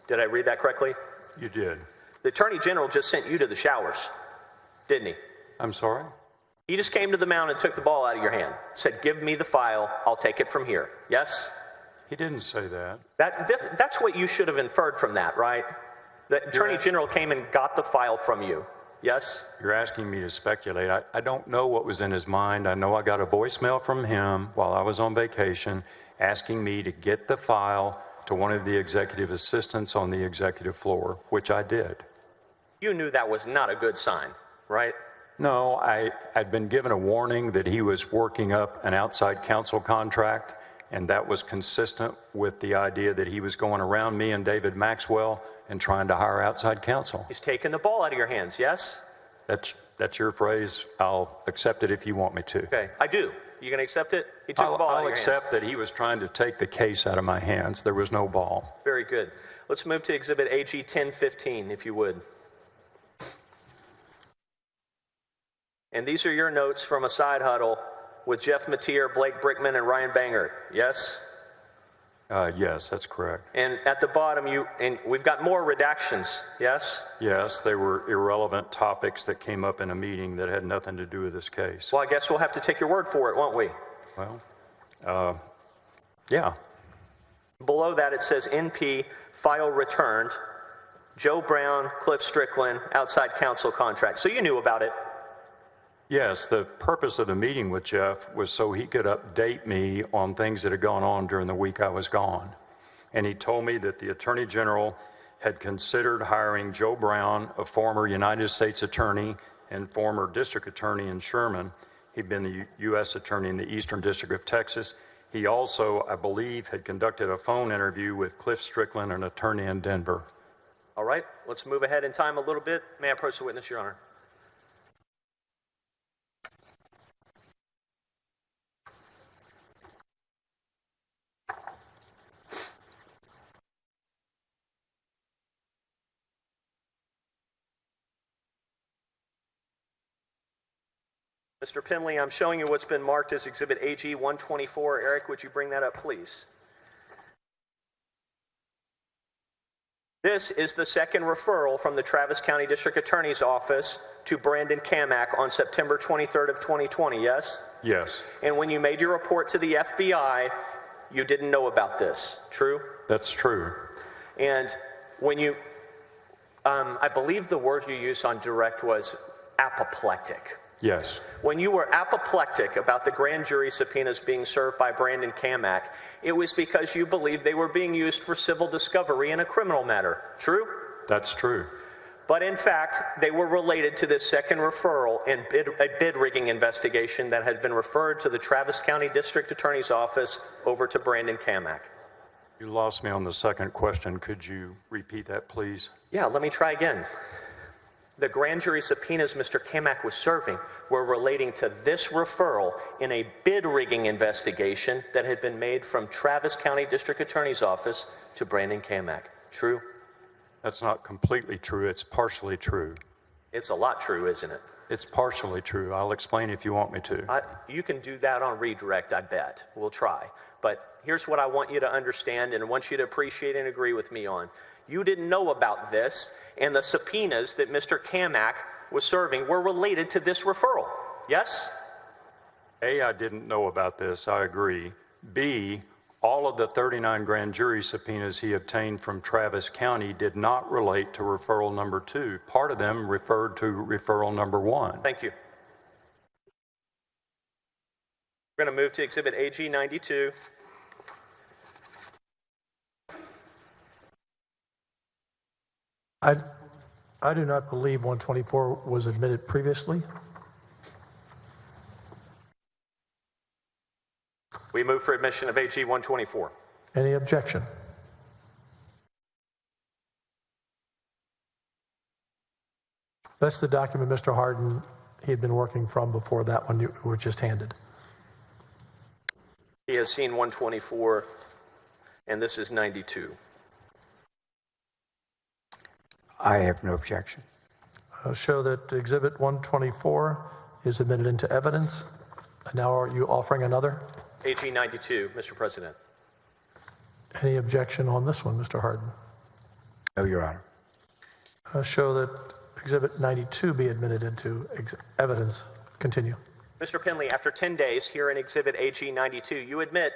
Did I read that correctly? You did. The Attorney General just sent you to the showers, didn't he? I'm sorry? He just came to the mound and took the ball out of your hand. Said, give me the file. I'll take it from here. Yes? He didn't say that. That's what you should have inferred from that, right? The Attorney General came and got the file from you. Yes? You're asking me to speculate. I don't know what was in his mind. I know I got a voicemail from him while I was on vacation asking me to get the file to one of the executive assistants on the executive floor, which I did. You knew that was not a good sign, right? No, I'd been given a warning that he was working up an outside counsel contract, and that was consistent with the idea that he was going around me and David Maxwell and trying to hire outside counsel. He's taking the ball out of your hands, yes? That's your phrase. I'll accept it if you want me to. Okay, I do. You gonna accept it? He took the ball out of I'll your accept that he was trying to take the case out of my hands. There was no ball. Very good. Let's move to Exhibit AG 1015, if you would. And these are your notes from a side huddle with Jeff Mateer, Blake Brickman, and Ryan Bangert. Yes? Yes, that's correct. And at the bottom, and we've got more redactions. Yes? Yes, they were irrelevant topics that came up in a meeting that had nothing to do with this case. Well, I guess we'll have to take your word for it, won't we? Well, yeah. Below that, it says NP, file returned, Joe Brown, Cliff Strickland, outside counsel contract. So you knew about it. Yes, the purpose of the meeting with Jeff was so he could update me on things that had gone on during the week I was gone. And he told me that the Attorney General had considered hiring Joe Brown, a former United States attorney and former district attorney in Sherman. He'd been the U.S. attorney in the Eastern District of Texas. He also, I believe, had conducted a phone interview with Cliff Strickland, an attorney in Denver. All right, let's move ahead in time a little bit. May I approach the witness, Your Honor? Mr. Penley, I'm showing you what's been marked as Exhibit AG 124. Eric, would you bring that up, please? This is the second referral from the Travis County District Attorney's Office to Brandon Kamak on September 23rd of 2020, yes? Yes. And when you made your report to the FBI, you didn't know about this, true? That's true. And when you, I believe the word you used on direct was apoplectic. Yes. When you were apoplectic about the grand jury subpoenas being served by Brandon Kamak, it was because you believed they were being used for civil discovery in a criminal matter. True? That's true. But in fact, they were related to this second referral and a bid rigging investigation that had been referred to the Travis County District Attorney's Office over to Brandon Kamak. You lost me on the second question. Could you repeat that, please? Yeah, let me try again. The grand jury subpoenas Mr. Kamak was serving were relating to this referral in a bid rigging investigation that had been made from Travis County District Attorney's Office to Brandon Kamak. True? That's not completely true. It's partially true. It's a lot true, isn't it? It's partially true. I'll explain if you want me to. You can do that on redirect, I bet. We'll try. But here's what I want you to understand and I want you to appreciate and agree with me on. You didn't know about this, and the subpoenas that Mr. Kamak was serving were related to this referral. Yes? A, I didn't know about this. I agree. B, all of the 39 grand jury subpoenas he obtained from Travis County did not relate to referral number 2. Part of them referred to referral number 1. Thank you. We're going to move to Exhibit AG 92. I do not believe 124 was admitted previously. We move for admission of AG 124. Any objection? That's the document Mr. Harden, he had been working from before that one you were just handed. He has seen 124, and this is 92. I have no objection. I'll show that Exhibit 124 is admitted into evidence. Now are you offering another? AG 92, Mr. President. Any objection on this one, Mr. Harden? No, Your Honor. I'll show that Exhibit 92 be admitted into evidence. Continue. Mr. Penley, after 10 days here in Exhibit AG 92, you admit,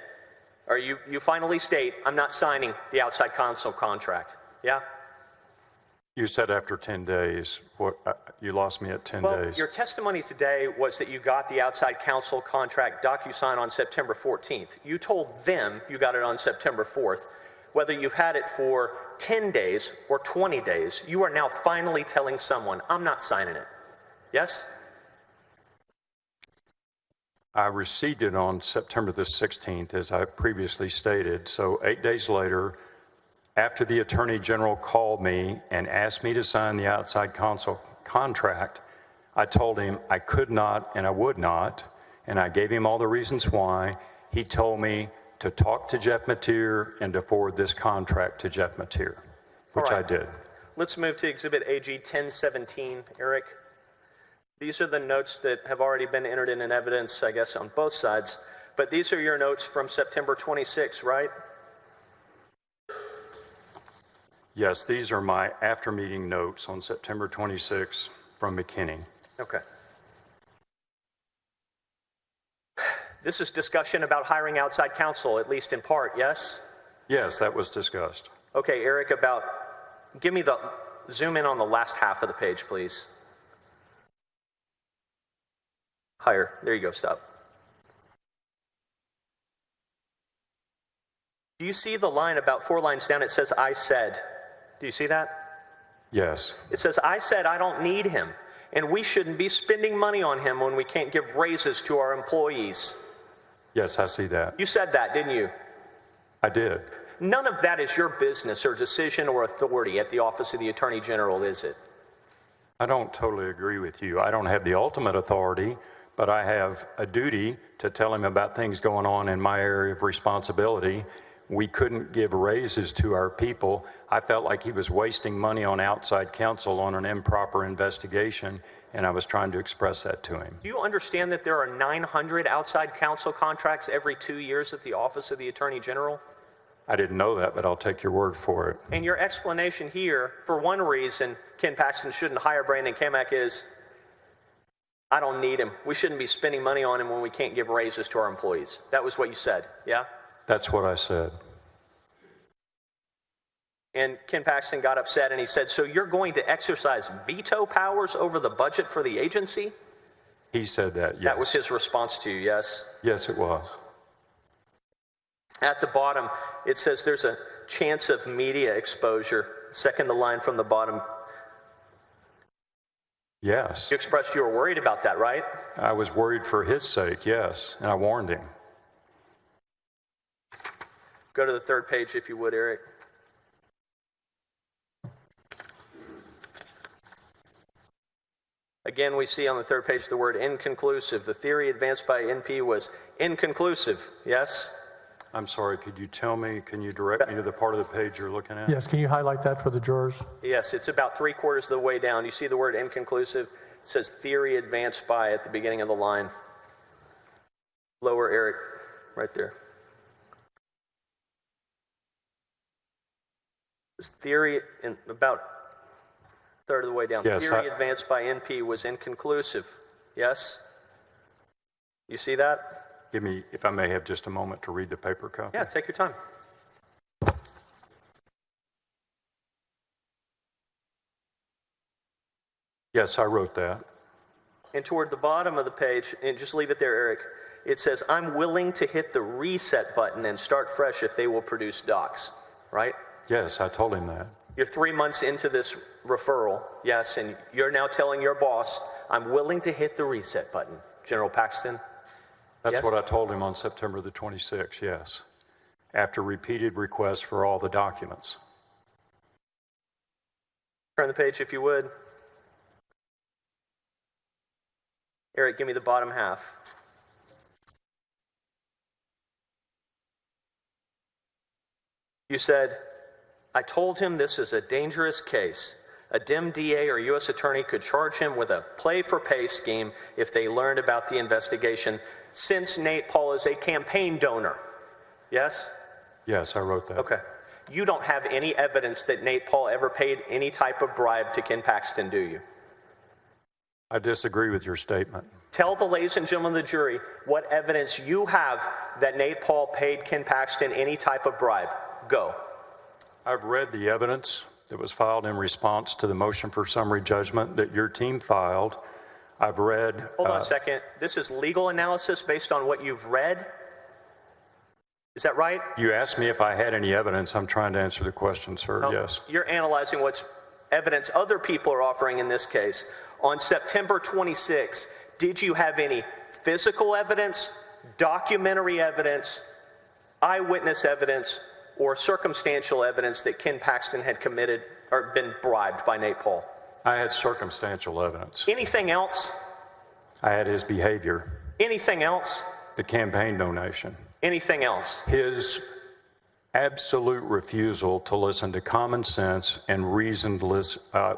or you finally state, I'm not signing the outside counsel contract. Yeah? You said after 10 days. What, you lost me at 10 Well, days. your testimony today was that you got the outside counsel contract DocuSign on September 14th. You told them you got it on September 4th. Whether you've had it for 10 days or 20 days, you are now finally telling someone, I'm not signing it. Yes? I received it on September the 16th, as I previously stated. So 8 days later, after the Attorney General called me and asked me to sign the outside counsel contract, I told him I could not and I would not, and I gave him all the reasons why. He told me to talk to Jeff Mateer and to forward this contract to Jeff Mateer, which I did. Let's move to Exhibit AG 1017, Eric. These are the notes that have already been entered in evidence, I guess, on both sides. But these are your notes from September 26, right? Yes, these are my after-meeting notes on September 26 from McKinney. Okay. This is discussion about hiring outside counsel, at least in part, yes? Yes, that was discussed. Okay, Eric, zoom in on the last half of the page, please. Higher. There you go, stop. Do you see the line about 4 lines down? It says, I said. Do you see that? Yes. It says, I said I don't need him, and we shouldn't be spending money on him when we can't give raises to our employees. Yes, I see that. You said that, didn't you? I did. None of that is your business or decision or authority at the Office of the Attorney General, is it? I don't totally agree with you. I don't have the ultimate authority, but I have a duty to tell him about things going on in my area of responsibility. We couldn't give raises to our people. I felt like he was wasting money on outside counsel on an improper investigation, and I was trying to express that to him. Do you understand that there are 900 outside counsel contracts every 2 years at the Office of the Attorney General? I didn't know that, but I'll take your word for it. And your explanation here, for one reason, Ken Paxton shouldn't hire Brandon Kamek is, I don't need him. We shouldn't be spending money on him when we can't give raises to our employees. That was what you said, yeah? That's what I said. And Ken Paxton got upset and he said, so you're going to exercise veto powers over the budget for the agency? He said that, yes. That was his response to you, yes? Yes, it was. At the bottom, it says there's a chance of media exposure. Second to line from the bottom. Yes. You expressed you were worried about that, right? I was worried for his sake, yes, and I warned him. Go to the third page, if you would, Eric. Again, we see on the third page the word inconclusive. The theory advanced by NP was inconclusive, yes? I'm sorry, could you tell me, can you direct me to the part of the page you're looking at? Yes, can you highlight that for the jurors? Yes, it's about 3/4 of the way down. You see the word inconclusive? It says theory advanced by at the beginning of the line. Lower, Eric, right there. This theory, in about a third of the way down. Yes, Theory advanced by NP was inconclusive. Yes? You see that? Give me, if I may have just a moment to read the paper copy. Yeah, take your time. Yes, I wrote that. And toward the bottom of the page, and just leave it there, Eric, it says, I'm willing to hit the reset button and start fresh if they will produce docs, right? Yes, I told him that. You're 3 months into this referral, yes, and you're now telling your boss, I'm willing to hit the reset button. General Paxton? That's Yes? what I told him on September the 26th, yes, after repeated requests for all the documents. Turn the page if you would. Eric, give me the bottom half. You said, I told him this is a dangerous case. A dim DA or U.S. attorney could charge him with a play-for-pay scheme if they learned about the investigation, since Nate Paul is a campaign donor. Yes? Yes, I wrote that. Okay. You don't have any evidence that Nate Paul ever paid any type of bribe to Ken Paxton, do you? I disagree with your statement. Tell the ladies and gentlemen of the jury what evidence you have that Nate Paul paid Ken Paxton any type of bribe. Go. I've read the evidence that was filed in response to the motion for summary judgment that your team filed. I've read... Hold on a second. This is legal analysis based on what you've read? Is that right? You asked me if I had any evidence. I'm trying to answer the question, sir. No, Yes. You're analyzing what's evidence other people are offering in this case. On September 26, did you have any physical evidence, documentary evidence, eyewitness evidence, or circumstantial evidence that Ken Paxton had committed or been bribed by Nate Paul? I had circumstantial evidence. Anything else? I had his behavior, Anything else? the campaign donation, Anything else? his absolute refusal to listen to common sense and reasoned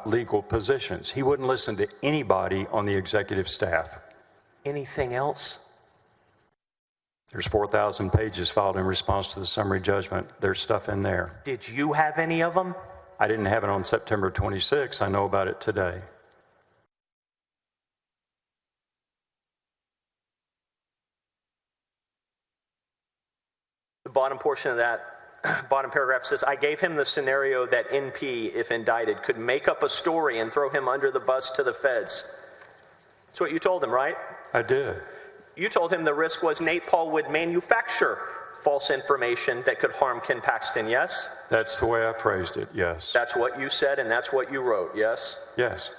legal positions. He wouldn't listen to anybody on the executive staff. Anything else? There's 4,000 pages filed in response to the summary judgment. There's stuff in there. Did you have any of them? I didn't have it on September 26. I know about it today. The bottom portion of that bottom paragraph says, I gave him the scenario that NP, if indicted, could make up a story and throw him under the bus to the feds. That's what you told him, right? I did. You told him the risk was Nate Paul would manufacture false information that could harm Ken Paxton, yes? That's the way I phrased it, yes. That's what you said and that's what you wrote, yes? Yes.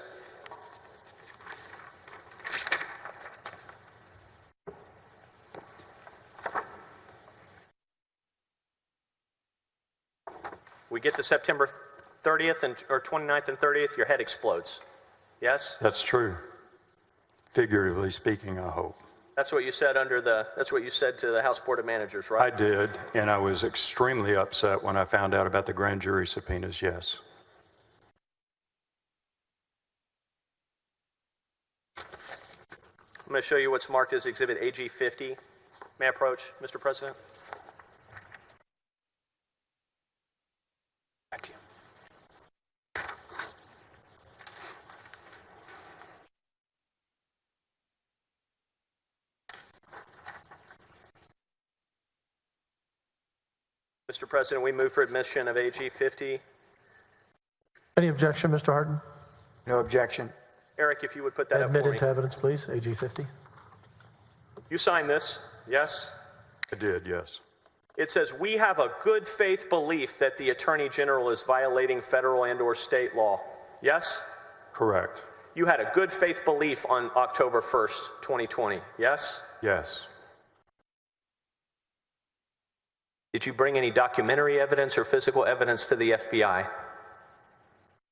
We get to September 30th or 29th and 30th, your head explodes, yes? That's true. Figuratively speaking, I hope. That's what you said that's what you said to the House Board of Managers, I right? did, and I was extremely upset when I found out about the grand jury subpoenas, yes. I'm going to show you what's marked as Exhibit AG 50. May I approach, Mr. President? Thank you. Mr. President, we move for admission of AG 50. Any objection, Mr. Harden? No objection. Eric, if you would put that up for Admitted me. to evidence, please, AG 50. You signed this, yes? I did, yes. It says, we have a good faith belief that the Attorney General is violating federal and/or state law. Yes? Correct. You had a good faith belief on October 1st, 2020. Yes? Yes. Did you bring any documentary evidence or physical evidence to the FBI?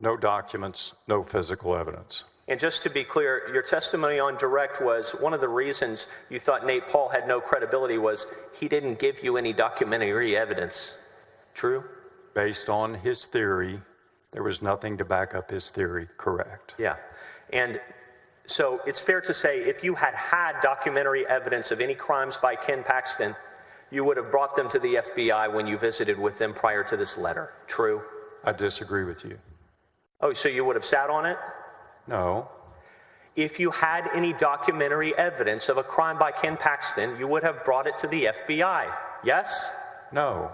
No documents, no physical evidence. And just to be clear, your testimony on direct was one of the reasons you thought Nate Paul had no credibility was he didn't give you any documentary evidence. True? Based on his theory, there was nothing to back up his theory. Correct. Yeah. And so it's fair to say if you had had documentary evidence of any crimes by Ken Paxton, you would have brought them to the FBI when you visited with them prior to this letter. True? I disagree with you. Oh, so you would have sat on it? No. If you had any documentary evidence of a crime by Ken Paxton, you would have brought it to the FBI. Yes? No.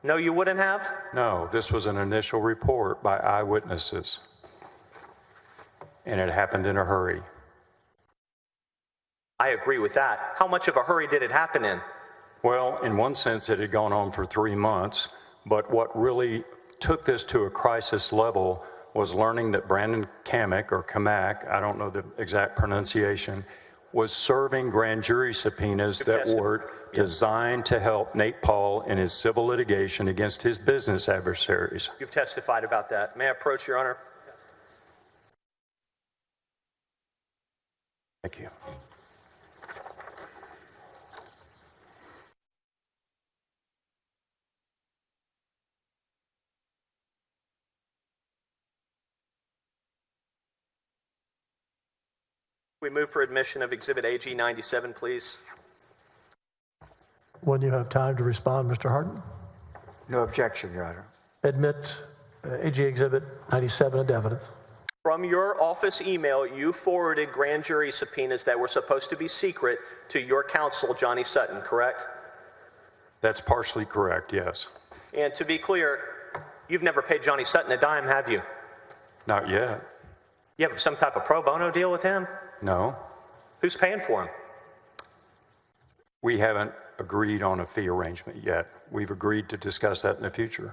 No, you wouldn't have? No. This was an initial report by eyewitnesses. And it happened in a hurry. I agree with that. How much of a hurry did it happen in? Well, in one sense, it had gone on for 3 months, but what really took this to a crisis level was learning that Brandon Kamek, or Kamak, I don't know the exact pronunciation, was serving grand jury subpoenas that were designed to help Nate Paul in his civil litigation against his business adversaries. You've testified about that. May I approach, Your Honor? Thank you. We move for admission of Exhibit AG 97, please. When you have time to respond, Mr. Hardin. No objection, Your Honor. Admit AG Exhibit 97 into evidence. From your office email, you forwarded grand jury subpoenas that were supposed to be secret to your counsel, Johnny Sutton, correct? That's partially correct, yes. And to be clear, you've never paid Johnny Sutton a dime, have you? Not yet. You have some type of pro bono deal with him? No. Who's paying for him? We haven't agreed on a fee arrangement yet. We've agreed to discuss that in the future.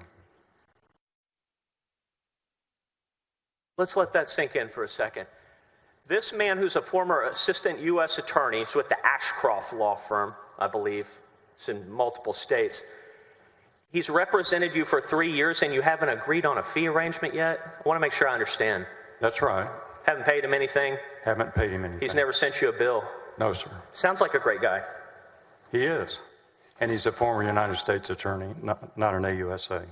Let's let that sink in for a second. This man, who's a former assistant U.S. attorney, he's with the Ashcroft law firm, I believe. It's in multiple states. He's represented you for 3 years and you haven't agreed on a fee arrangement yet? I want to make sure I understand. That's right. Haven't paid him anything? Haven't paid him anything. He's never sent you a bill? No, sir. Sounds like a great guy. He is. And he's a former United States attorney, not an AUSA. At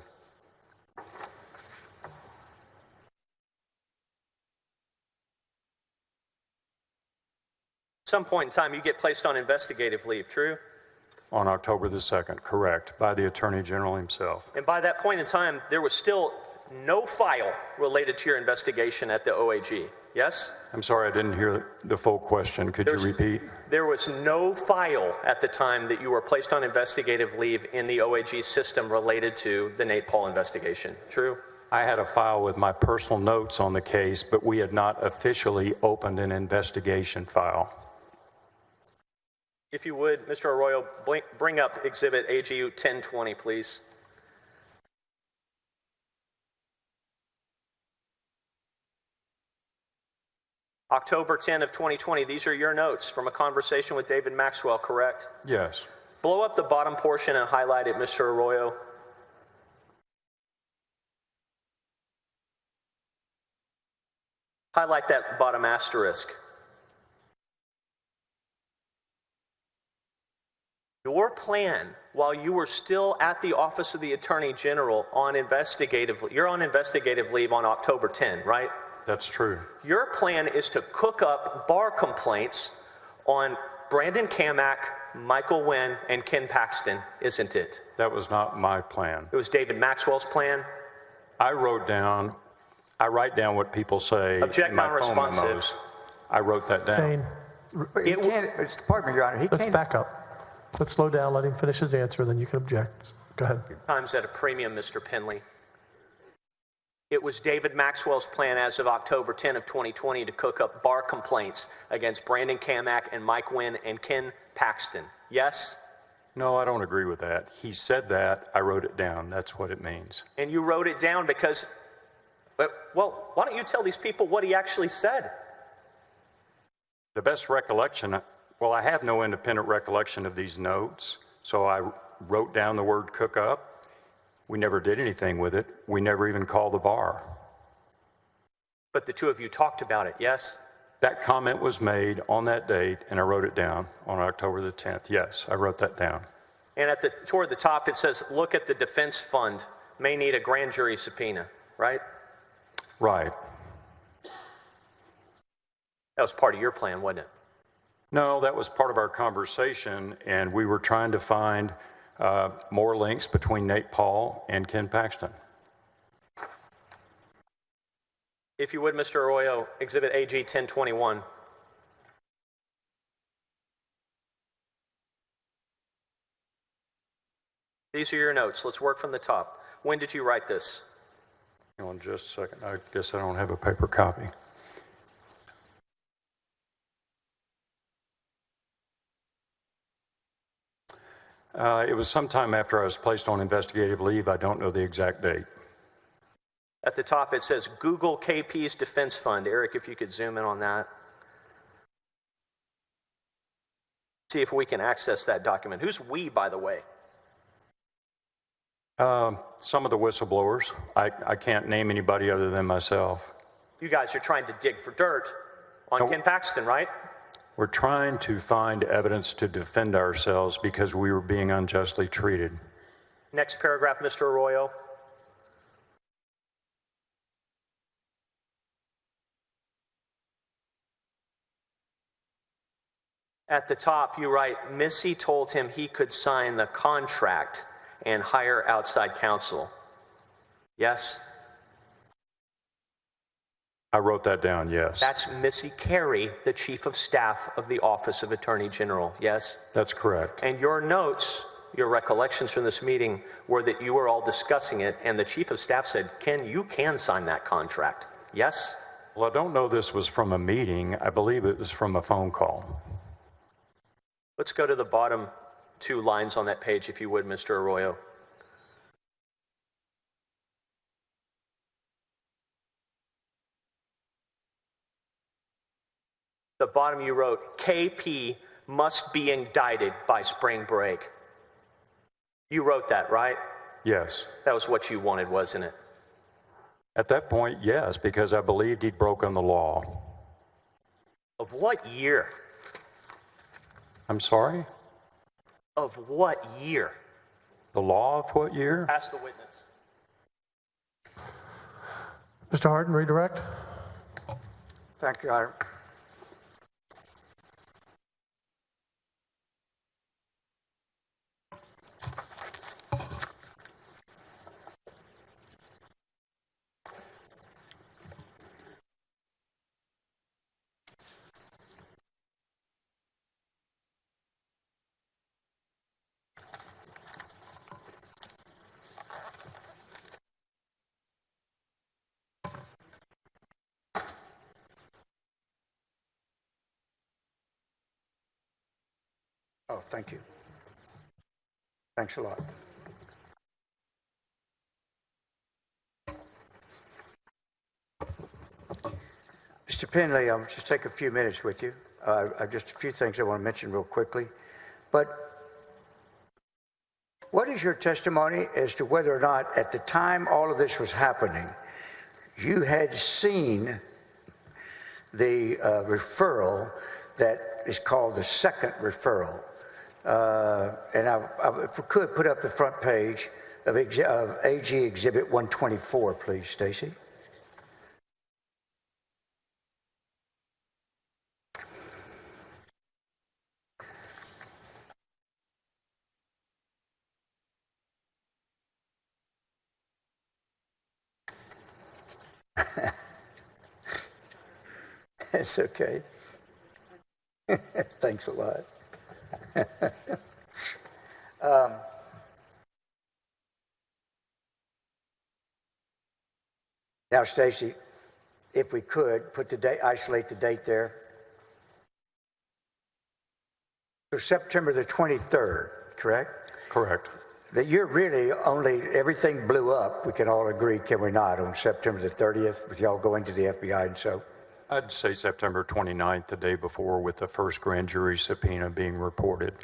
some point in time, you get placed on investigative leave, true? On October the 2nd, correct, by the Attorney General himself. And by that point in time, there was still no file related to your investigation at the OAG, yes? I'm sorry, I didn't hear the full question. Could you repeat? There was no file at the time that you were placed on investigative leave in the OAG system related to the Nate Paul investigation, true? I had a file with my personal notes on the case, but we had not officially opened an investigation file. If you would, Mr. Arroyo, bring up Exhibit AGU 1020, please. October 10 of 2020, these are your notes from a conversation with David Maxwell, correct? Yes. Blow up the bottom portion and highlight it, Mr. Arroyo. Highlight that bottom asterisk. Your plan, while you were still at the Office of the Attorney General on investigative, you're on investigative leave on October 10, right? That's true. Your plan is to cook up bar complaints on Brandon Kamak, Michael Wynn, and Ken Paxton, isn't it? That was not my plan. It was David Maxwell's plan? I write down what people say Object in my phone non-responsive. memos. I wrote that down. Payne, He can't, pardon me, Your Honor, he let's can't. back up. Let's slow down, let him finish his answer, then you can object. Go ahead. Times at a premium, Mr. Penley. It was David Maxwell's plan as of October 10 of 2020 to cook up bar complaints against Brandon Kamak and Mike Wynn and Ken Paxton. Yes? No, I don't agree with that. He said that. I wrote it down. That's what it means. And you wrote it down because, well, why don't you tell these people what he actually said? The best recollection, well, I have no independent recollection of these notes, so I wrote down the word cook up. We never did anything with it. We never even called the bar. But the two of you talked about it, yes? That comment was made on that date, and I wrote it down on October the 10th. Yes, I wrote that down. And toward the top, it says, look at the defense fund, may need a grand jury subpoena, right? Right. That was part of your plan, wasn't it? No, that was part of our conversation, and we were trying to find more links between Nate Paul and Ken Paxton. If you would, Mr. Arroyo, Exhibit AG 1021. These are your notes. Let's work from the top. When did you write this? Hang on just a second. I guess I don't have a paper copy. It was sometime after I was placed on investigative leave. I don't know the exact date. At the top, it says Google KP's Defense Fund. Eric, if you could zoom in on that. See if we can access that document. Who's we, by the way? Some of the whistleblowers. I can't name anybody other than myself. You guys are trying to dig for dirt on Ken Paxton, right? We're trying to find evidence to defend ourselves because we were being unjustly treated. Next paragraph, Mr. Arroyo. At the top, you write, Missy told him he could sign the contract and hire outside counsel. Yes? I wrote that down, yes. That's Missy Carey, the Chief of Staff of the Office of Attorney General, yes? That's correct. And your notes, your recollections from this meeting were that you were all discussing it, and the Chief of Staff said, Ken, you can sign that contract, yes? Well, I don't know this was from a meeting. I believe it was from a phone call. Let's go to the bottom 2 lines on that page, if you would, Mr. Arroyo. The bottom you wrote, KP must be indicted by spring break. You wrote that, right? Yes. That was what you wanted, wasn't it? At that point, yes, because I believed he'd broken the law. Of what year? I'm sorry? Of what year? The law of what year? Ask the witness. Mr. Hardin, redirect. Thank you, Your Honor. Oh, thank you. Thanks a lot. Mr. Penley, I'll just take a few minutes with you. Just a few things I want to mention real quickly. But what is your testimony as to whether or not at the time all of this was happening, you had seen the referral that is called the second referral? And if we could put up the front page of AG Exhibit 124, please, Stacy. It's okay. Thanks a lot. Now, Stacy, if we could put the date, isolate the date there. So September the 23rd, correct? Correct. That you're really only, everything blew up, we can all agree, can we not, on September the 30th, with y'all going to the FBI and so? I'd say September 29th, the day before, with the first grand jury subpoena being reported.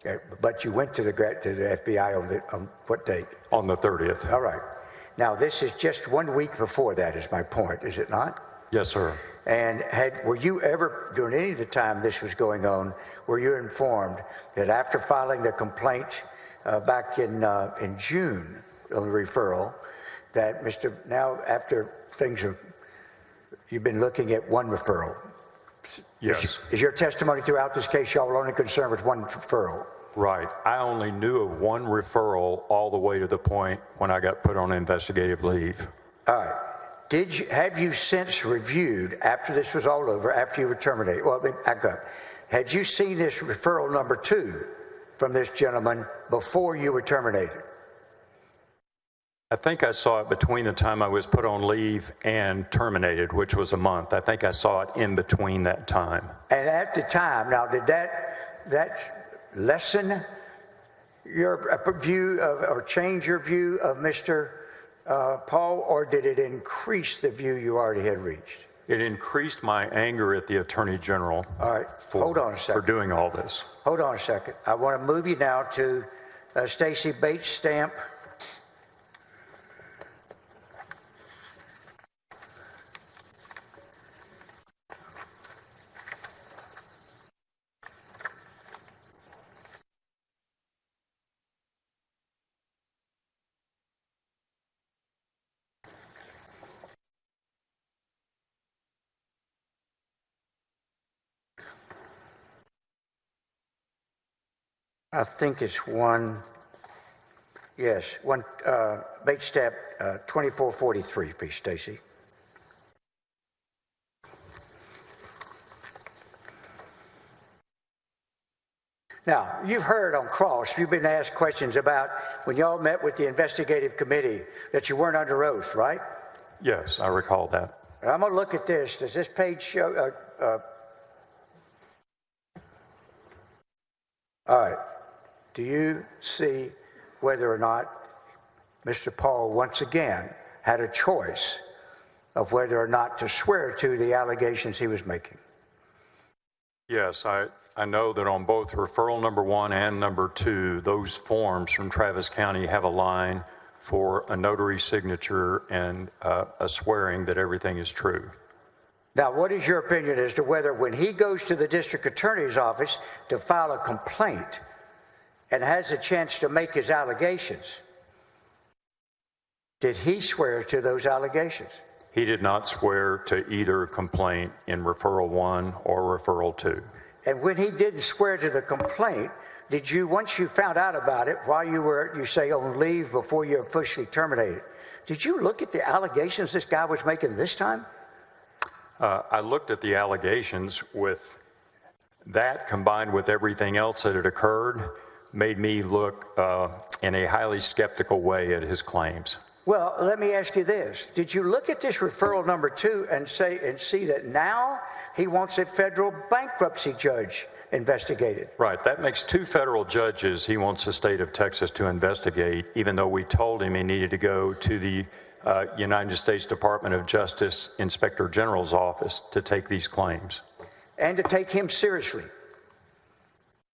Okay, but you went to the FBI on what date? On the 30th. All right. Now, this is just 1 week before that, is my point, is it not? Yes, sir. And were you ever, during any of the time this was going on, were you informed that after filing the complaint back in June on the referral, that now after things are, you've been looking at one referral? Yes. Is your testimony throughout this case, y'all were only concerned with one referral? Right. I only knew of one referral all the way to the point when I got put on investigative leave. All right. Have you since reviewed, after this was all over, after you were terminated? Well, back up. Had you seen this referral number 2 from this gentleman before you were terminated? I think I saw it between the time I was put on leave and terminated, which was a month. I think I saw it in between that time. And at the time, now did that lessen your view of, or change your view of Mr. Paul, or did it increase the view you already had reached? It increased my anger at the Attorney General. All right, hold on a second. For doing all this. Hold on a second. I want to move you now to Stacy Bates Stamp. I think it's Bates Stamp 2443, please, Stacy. Now, you've heard on cross, you've been asked questions about when y'all met with the investigative committee that you weren't under oath, right? Yes, I recall that. I'm going to look at this. Does this page show? All right. Do you see whether or not Mr. Paul once again had a choice of whether or not to swear to the allegations he was making? Yes, I know that on both referral number 1 and number 2, those forms from Travis County have a line for a notary signature and a swearing that everything is true. Now, what is your opinion as to whether when he goes to the district attorney's office to file a complaint and has a chance to make his allegations, did he swear to those allegations? He did not swear to either complaint in referral 1 or referral 2. And when he didn't swear to the complaint, did you, once you found out about it, while you were, you say, on leave before you're officially terminated, did you look at the allegations this guy was making this time? I looked at the allegations. With that combined with everything else that had occurred, made me look in a highly skeptical way at his claims. Well, let me ask you this. Did you look at this referral number 2 and see that now he wants a federal bankruptcy judge investigated? Right. That makes 2 federal judges he wants the state of Texas to investigate, even though we told him he needed to go to the United States Department of Justice Inspector General's office to take these claims. And to take him seriously.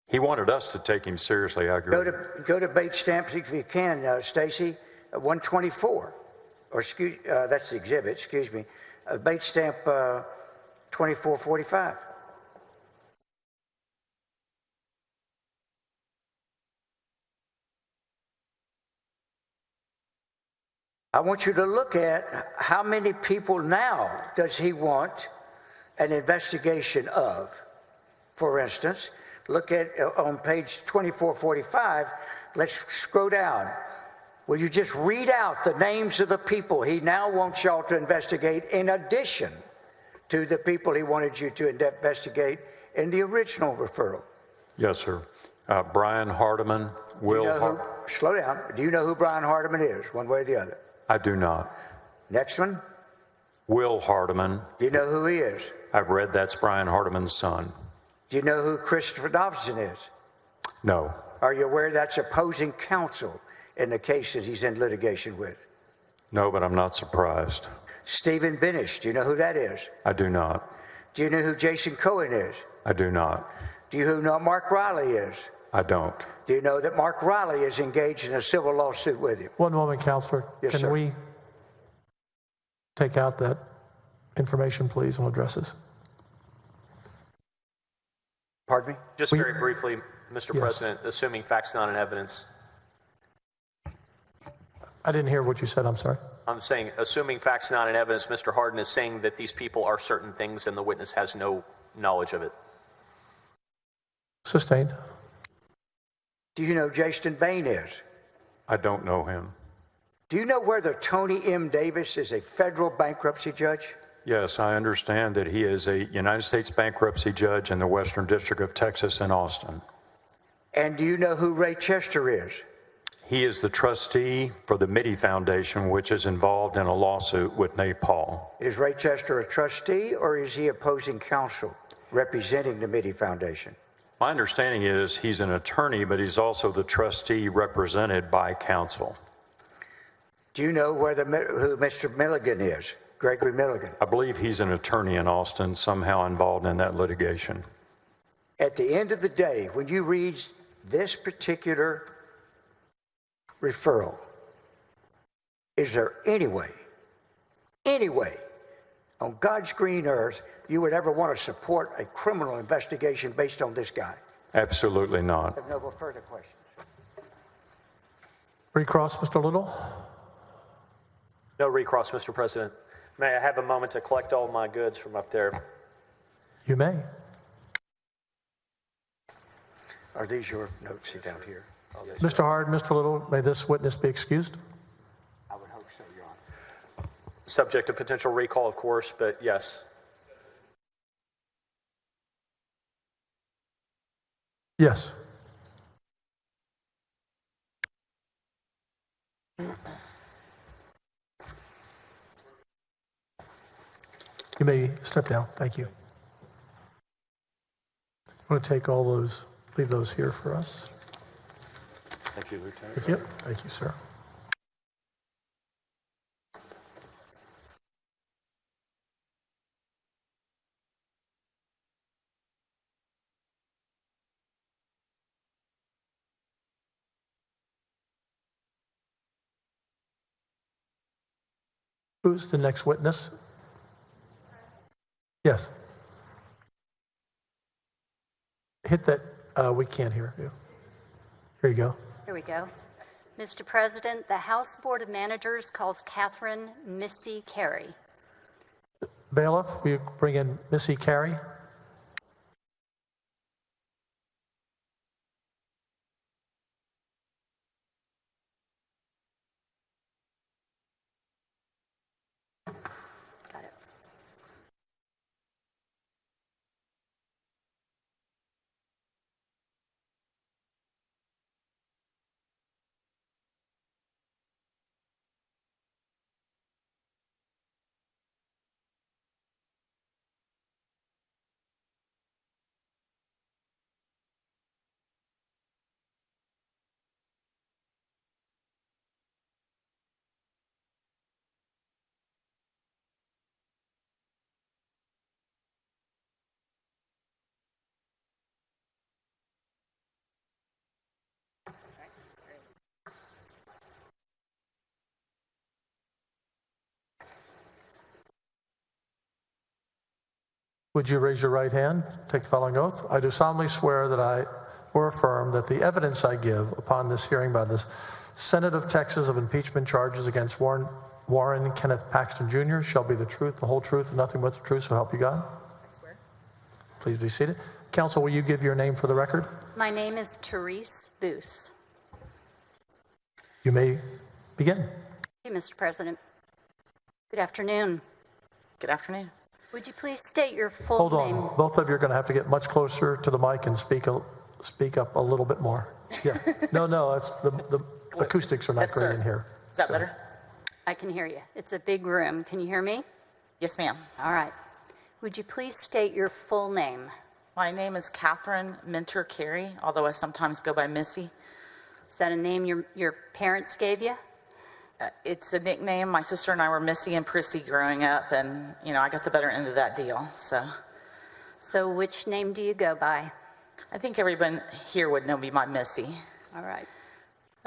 He wanted us to take him seriously, I agree. Go to Bates Stamp if you can, Stacy, 124. Or that's the exhibit, excuse me. Bates Stamp 2445. I want you to look at how many people now does he want an investigation of. For instance, look at on page 2445, let's scroll down. Will you just read out the names of the people he now wants y'all to investigate in addition to the people he wanted you to investigate in the original referral? Yes, sir. Brian Hardiman, slow down. Do you know who Brian Hardiman is, one way or the other? I do not. Next one. Will Hardiman. Do you know who he is? I've read that's Brian Hardiman's son. Do you know who Christopher Dobson is? No. Are you aware that's opposing counsel in the cases he's in litigation with? No, but I'm not surprised. Stephen Binish, do you know who that is? I do not. Do you know who Jason Cohen is? I do not. Do you know who Mark Riley is? I don't. Do you know that Mark Riley is engaged in a civil lawsuit with him? One moment, Counselor. Yes, Can sir. we take out that information, please, and we'll address this? Pardon me? Just very briefly, Mr. Yes. President, assuming facts not in evidence, I didn't hear what you said. I'm sorry. I'm saying, assuming facts not in evidence, Mr. Hardin is saying that these people are certain things and the witness has no knowledge of it. Sustained. Do you know Jason Bain is? I don't know him. Do you know whether Tony M. Davis is a federal bankruptcy judge? Yes, I understand that he is a United States bankruptcy judge in the Western District of Texas in Austin. And do you know who Ray Chester is? He is the trustee for the Mitty Foundation, which is involved in a lawsuit with Nate Paul. Is Ray Chester a trustee or is he opposing counsel representing the Mitty Foundation? My understanding is he's an attorney, but he's also the trustee represented by counsel. Do you know who Mr. Milligan is? Gregory Milligan. I believe he's an attorney in Austin, somehow involved in that litigation. At the end of the day, when you read this particular referral, is there any way on God's green earth you would ever want to support a criminal investigation based on this guy? Absolutely not. I have no further questions. Recross, Mr. Little. No recross, Mr. President. May I have a moment to collect all my goods from up there? You may. Are these your notes down here? Mr. Hard, Mr. Little, may this witness be excused? I would hope so, Your Honor. Subject to potential recall, of course, but yes. Yes. You may step down. Thank you. I'm going to take all those, leave those here for us. Thank you, Lieutenant. Thank you. Thank you, sir. Who's the next witness? Yes. Hit that. We can't hear you. Here you go. Here we go. Mr. President, the House Board of Managers calls Catherine Missy Carey. Bailiff, will you bring in Missy Carey? Got it. Would you raise your right hand? Take the following oath. I do solemnly swear that I or affirm that the evidence I give upon this hearing by the Senate of Texas of impeachment charges against Warren Kenneth Paxton Jr. shall be the truth, the whole truth, and nothing but the truth, so help you God. I swear. Please be seated. Counsel, will you give your name for the record? My name is Therese Boos. You may begin. Hey, Mr. President. Good afternoon. Good afternoon. Would you please state your full Hold name? on. Both of you are going to have to get much closer to the mic and speak up a little bit more. Yeah. No, that's the acoustics are not Yes, great sir. in here. Is that better? I can hear you. It's a big room. Can you hear me? Yes, ma'am. All right. Would you please state your full name? My name is Catherine Minter Carey, although I sometimes go by Missy. Is that a name your parents gave you? It's a nickname. My sister and I were Missy and Prissy growing up, and, I got the better end of that deal. So which name do you go by? I think everyone here would know me by Missy. All right.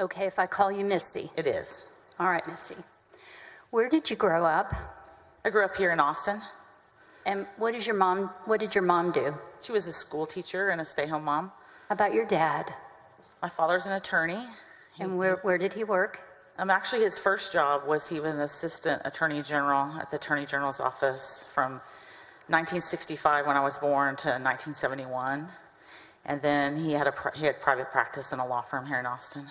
Okay, if I call you Missy. It is. All right, Missy. Where did you grow up? I grew up here in Austin. And what did your mom do? She was a school teacher and a stay-home mom. How about your dad? My father's an attorney. And where did he work? Actually, his first job was he was an assistant attorney general at the attorney general's office from 1965 when I was born to 1971. And then he had private practice in a law firm here in Austin.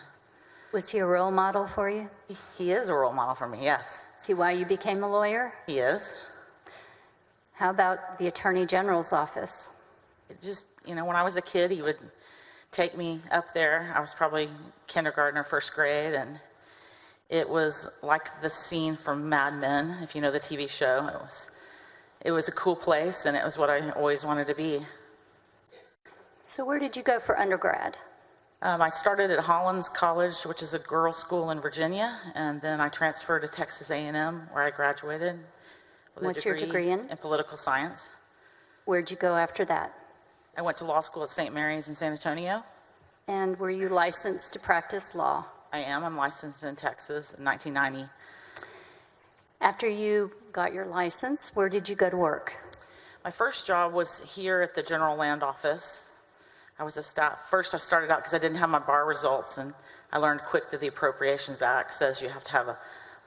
Was he a role model for you? He is a role model for me, yes. Is he why you became a lawyer? He is. How about the attorney general's office? It just, when I was a kid, he would take me up there. I was probably kindergarten or first grade, and it was like the scene from Mad Men, if you know the TV show. It was a cool place, and it was what I always wanted to be. So where did you go for undergrad? I started at Hollins College, which is a girls' school in Virginia, and then I transferred to Texas A&M, where I graduated with What's your degree in? In political science. Where'd you go after that? I went to law school at St. Mary's in San Antonio. And were you licensed to practice law? I am. I'm licensed in Texas in 1990. After you got your license, where did you go to work? My first job was here at the General Land Office. I was a staff. First, I started out because I didn't have my bar results, and I learned quick that the Appropriations Act says you have to have a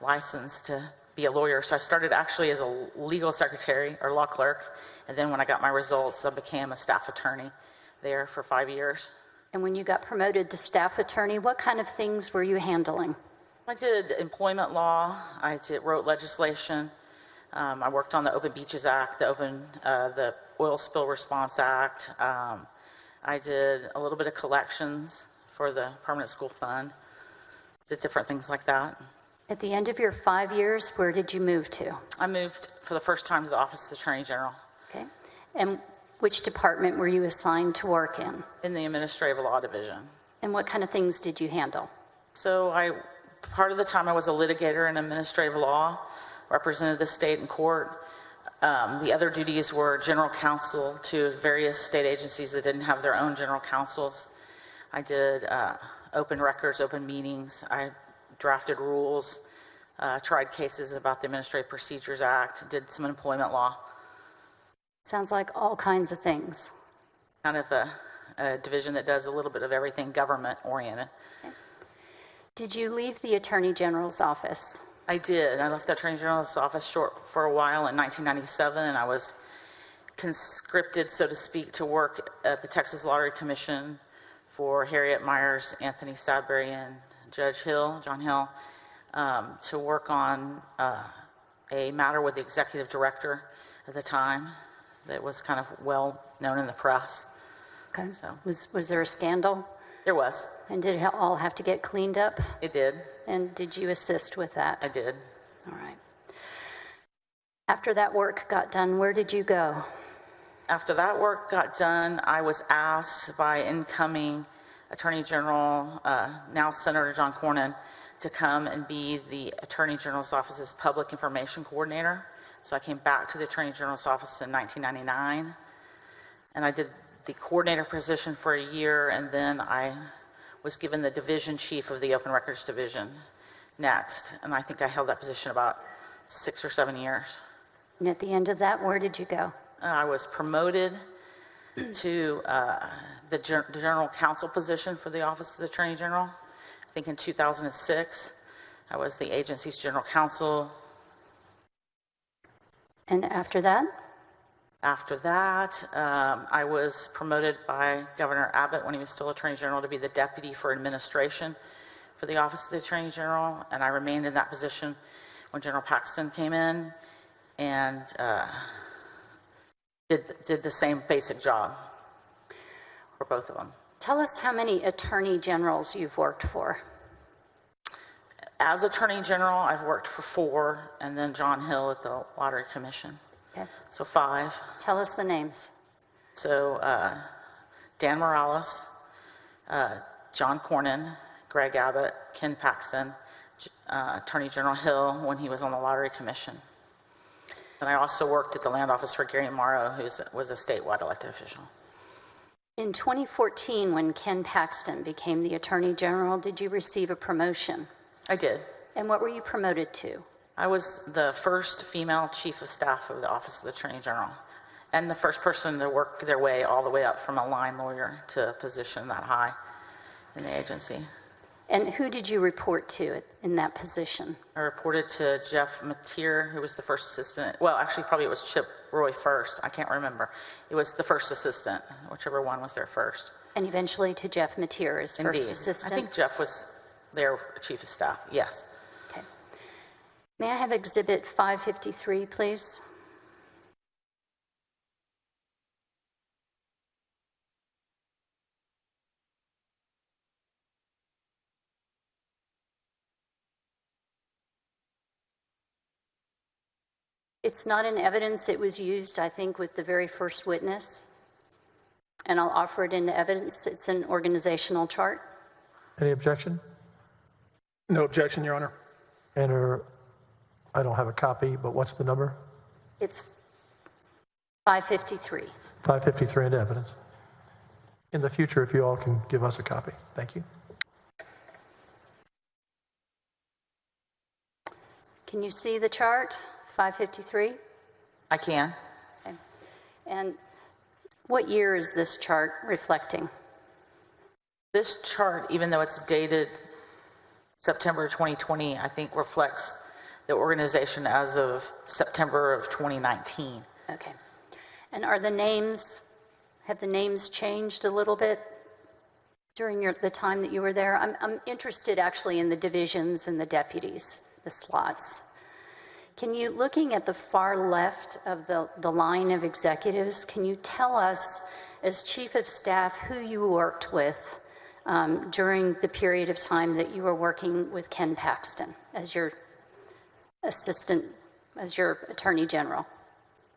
license to be a lawyer. So I started actually as a legal secretary or law clerk, and then when I got my results, I became a staff attorney there for 5 years. And when you got promoted to staff attorney, what kind of things were you handling? I did employment law. Wrote legislation. I worked on the Open Beaches Act, the Oil Spill Response Act. I did a little bit of collections for the Permanent School Fund. Did different things like that. At the end of your 5 years, where did you move to? I moved for the first time to the Office of the Attorney General. Okay. And which department were you assigned to work in? In the Administrative Law Division. And what kind of things did you handle? So part of the time I was a litigator in administrative law, represented the state in court. The other duties were general counsel to various state agencies that didn't have their own general counsels. I did open records, open meetings. I drafted rules, tried cases about the Administrative Procedures Act, did some employment law. Sounds like all kinds of things. Kind of a division that does a little bit of everything government-oriented. Okay. Did you leave the Attorney General's office? I did. I left the Attorney General's office for a while in 1997, and I was conscripted, so to speak, to work at the Texas Lottery Commission for Harriet Myers, Anthony Sadbury, and Judge Hill, John Hill, to work on a matter with the executive director at the time that was kind of well known in the press. Okay. So Was there a scandal? there was. And did it all have to get cleaned up? It did. And did you assist with that? I did. All right. After that work got done, where did you go? After that work got done, I was asked by incoming Attorney General, now Senator John Cornyn, to come and be the Attorney General's office's public information coordinator. So I came back to the Attorney General's office in 1999, and I did the coordinator position for a year, and then I was given the division chief of the Open Records Division next, and I think I held that position about 6 or 7 years. And at the end of that, where did you go? I was promoted to the general counsel position for the Office of the Attorney General. I think in 2006, I was the agency's general counsel. And after that? After that, I was promoted by Governor Abbott when he was still Attorney General to be the deputy for administration for the Office of the Attorney General, and I remained in that position when General Paxton came in and did the same basic job for both of them. Tell us how many attorney generals you've worked for. As Attorney General, I've worked for 4, and then John Hill at the Lottery Commission. Okay. So 5. Tell us the names. So Dan Morales, John Cornyn, Greg Abbott, Ken Paxton, Attorney General Hill when he was on the Lottery Commission. And I also worked at the Land Office for Gary Morrow, who was a statewide elected official. In 2014, when Ken Paxton became the Attorney General, did you receive a promotion? I did. And what were you promoted to? I was the first female chief of staff of the Office of the Attorney General, and the first person to work their way all the way up from a line lawyer to a position that high in the agency. And who did you report to in that position? I reported to Jeff Mateer, who was the first assistant. Well, actually, probably it was Chip Roy first. I can't remember. It was the first assistant, whichever one was there first. And eventually to Jeff Mateer as Indeed. first assistant? I think Jeff was their chief of staff, yes. Okay. May I have Exhibit 553, please? It's not in evidence. It was used, I think, with the very first witness. And I'll offer it into evidence. It's an organizational chart. Any objection? No objection, Your Honor. Enter, I don't have a copy, but what's the number? It's 553. 553 into evidence. In the future, if you all can give us a copy. Thank you. Can you see the chart, 553? I can. Okay. And what year is this chart reflecting? This chart, even though it's dated September 2020, I think reflects the organization as of September of 2019. Okay. And are the names, have the names changed a little bit during the time that you were there? I'm interested actually in the divisions and the deputies, the slots. Can you, looking at the far left of the line of executives, can you tell us, as chief of staff, who you worked with during the period of time that you were working with Ken Paxton as your assistant, as your attorney general?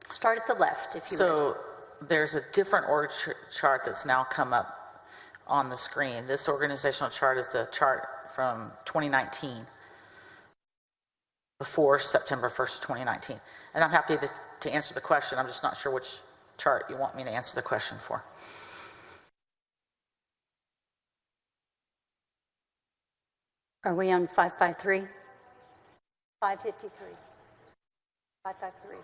Start at the left, if you would. So there's a different org chart that's now come up on the screen. This organizational chart is the chart from 2019, before September 1st, 2019. And I'm happy to answer the question. I'm just not sure which chart you want me to answer the question for. Are we on 553? 553. 553.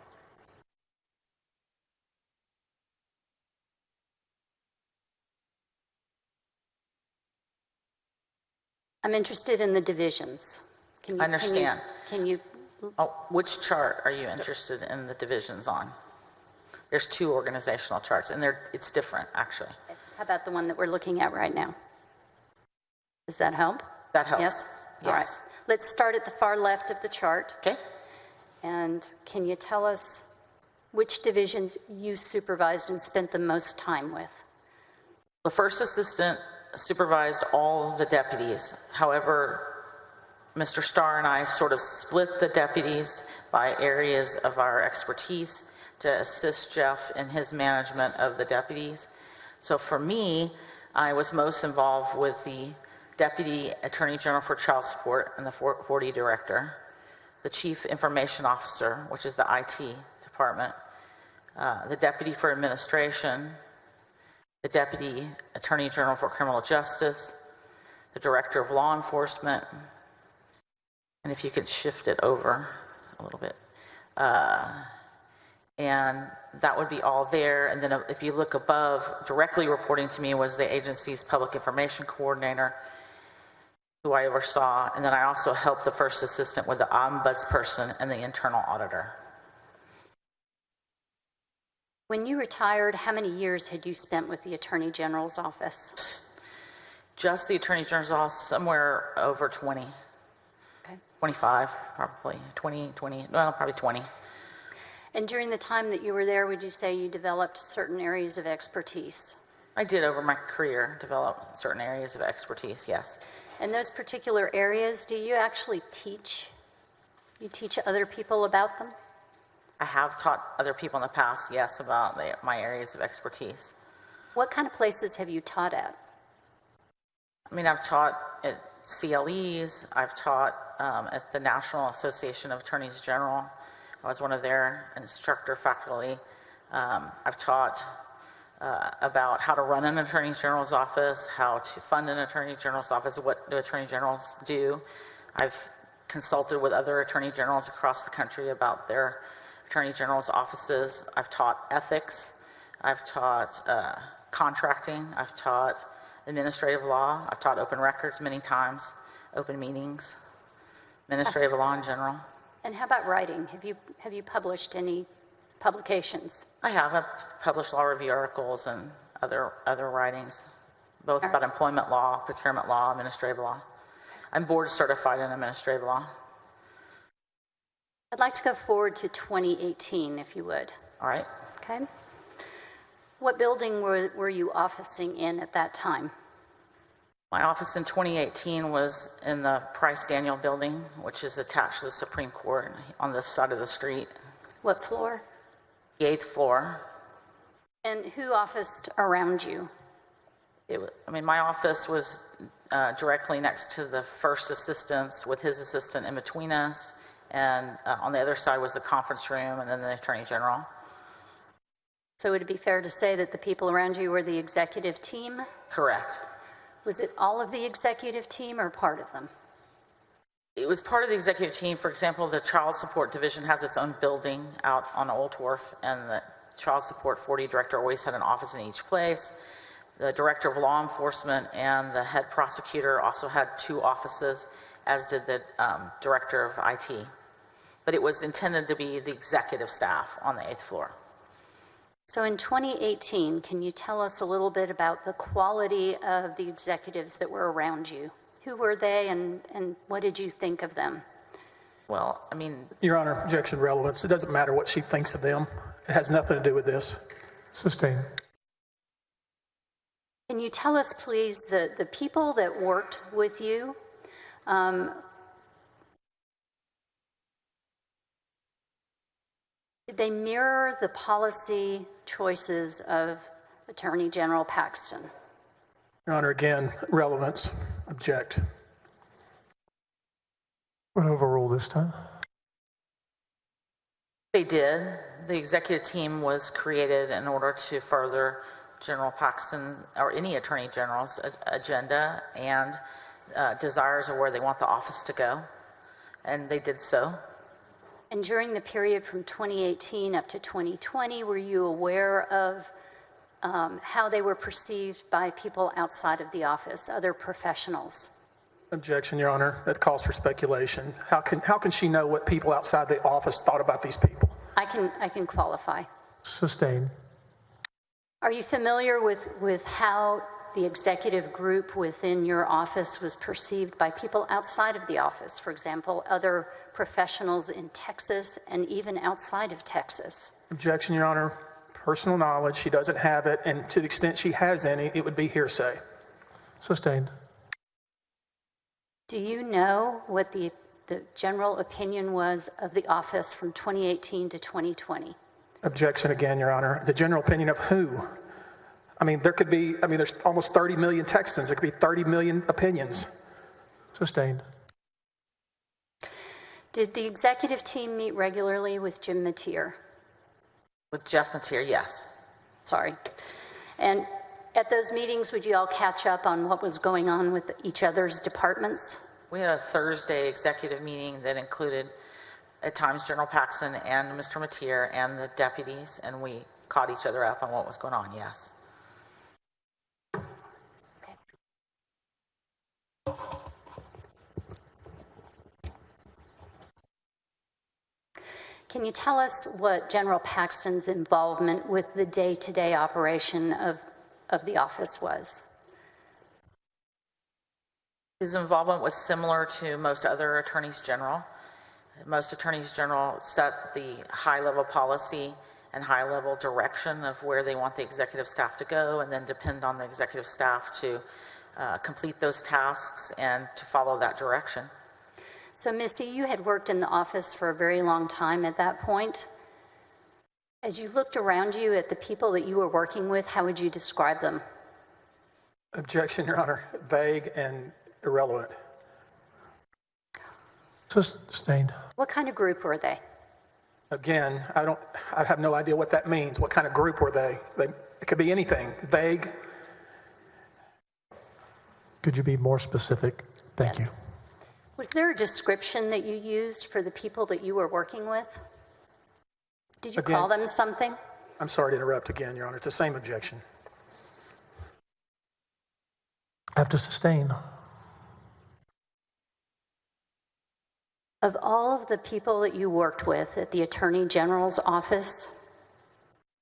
I'm interested in the divisions. Can you, I understand. Can you Oh, which chart are you interested in the divisions on? There's two organizational charts, and it's different, actually. how about the one that we're looking at right now? Does that help? That helps. Yes? Yes. All right. Let's start at the far left of the chart. Okay. And can you tell us which divisions you supervised and spent the most time with? The first assistant supervised all the deputies. However, Mr. Starr and I sort of split the deputies by areas of our expertise to assist Jeff in his management of the deputies. So for me, I was most involved with the Deputy Attorney General for Child Support and the 40 Director, the Chief Information Officer, which is the IT department, the Deputy for Administration, the Deputy Attorney General for Criminal Justice, the Director of Law Enforcement, and if you could shift it over a little bit. And that would be all there. And then if you look above, directly reporting to me was the agency's Public Information Coordinator, who I oversaw. And then I also helped the first assistant with the ombudsperson and the internal auditor. When you retired, how many years had you spent with the Attorney General's office? Just the Attorney General's office, somewhere over 20. Okay. 25, probably. 20, well, probably 20. And during the time that you were there, would you say you developed certain areas of expertise? I did over my career develop certain areas of expertise, yes. And those particular areas, do you actually teach? You teach other people about them? I have taught other people in the past, yes, about my areas of expertise. What kind of places have you taught at? I mean, I've taught at CLEs, I've taught at the National Association of Attorneys General. I was one of their instructor faculty. I've taught about how to run an Attorney General's office, how to fund an Attorney General's office, what do Attorney Generals do. I've consulted with other Attorney Generals across the country about their Attorney General's offices. I've taught ethics. I've taught contracting. I've taught administrative law. I've taught open records many times, open meetings, administrative law in general. And how about writing? Have you published any publications? I have. I've published law review articles and other writings, both about employment law, procurement law, administrative law. I'm board certified in administrative law. I'd like to go forward to 2018, if you would. All right. Okay. What building were you officing in at that time? My office in 2018 was in the Price Daniel building, which is attached to the Supreme Court on this side of the street. What floor? The 8th floor. And who officed around you? My office was directly next to the first assistant's with his assistant in between us. And on the other side was the conference room and then the Attorney General. So would it be fair to say that the people around you were the executive team? Correct. Was it all of the executive team or part of them? It was part of the executive team. For example, the Child Support Division has its own building out on Old Wharf, and the Child Support 40 director always had an office in each place. The Director of Law Enforcement and the head prosecutor also had 2 offices, as did the Director of IT. But it was intended to be the executive staff on the 8th floor. So in 2018, can you tell us a little bit about the quality of the executives that were around you? Who were they and what did you think of them? Well, Your Honor, objection relevance. It doesn't matter what she thinks of them. It has nothing to do with this. Sustained. Can you tell us, please, the people that worked with you, did they mirror the policy choices of Attorney General Paxton? Your Honor, again, relevance. Object. Would overrule this time. they did. The executive team was created in order to further General Paxton or any Attorney General's agenda and desires of where they want the office to go, and they did so. And during the period from 2018 up to 2020, were you aware of how they were perceived by people outside of the office, other professionals? Objection, Your Honor. That calls for speculation. How can she know what people outside the office thought about these people? I can qualify. Sustained. Are you familiar with how the executive group within your office was perceived by people outside of the office? For example, other professionals in Texas and even outside of Texas? Objection, Your Honor. Personal knowledge, she doesn't have it, and to the extent she has any, it would be hearsay. Sustained. Do you know what the general opinion was of the office from 2018 to 2020? Objection again, Your Honor. The general opinion of who? There's almost 30 million Texans. There could be 30 million opinions. Sustained. Did the executive team meet regularly with Jim Mateer? With Jeff Mateer, yes. Sorry. And at those meetings, would you all catch up on what was going on with each other's departments? We had a Thursday executive meeting that included, at times, General Paxton and Mr. Mateer and the deputies, and we caught each other up on what was going on, yes. Can you tell us what General Paxton's involvement with the day-to-day operation of the office was? His involvement was similar to most other attorneys general. Most attorneys general set the high-level policy and high-level direction of where they want the executive staff to go, and then depend on the executive staff to complete those tasks and to follow that direction. So, Missy, you had worked in the office for a very long time at that point. As you looked around you at the people that you were working with, how would you describe them? Objection, Your Honor. Vague and irrelevant. Sustained. What kind of group were they? Again, I have no idea what that means. What kind of group were they? It could be anything. Vague. Could you be more specific? Thank you. Was there a description that you used for the people that you were working with? Did you call them something? I'm sorry to interrupt again, Your Honor. It's the same objection. I have to sustain. Of all of the people that you worked with at the Attorney General's office,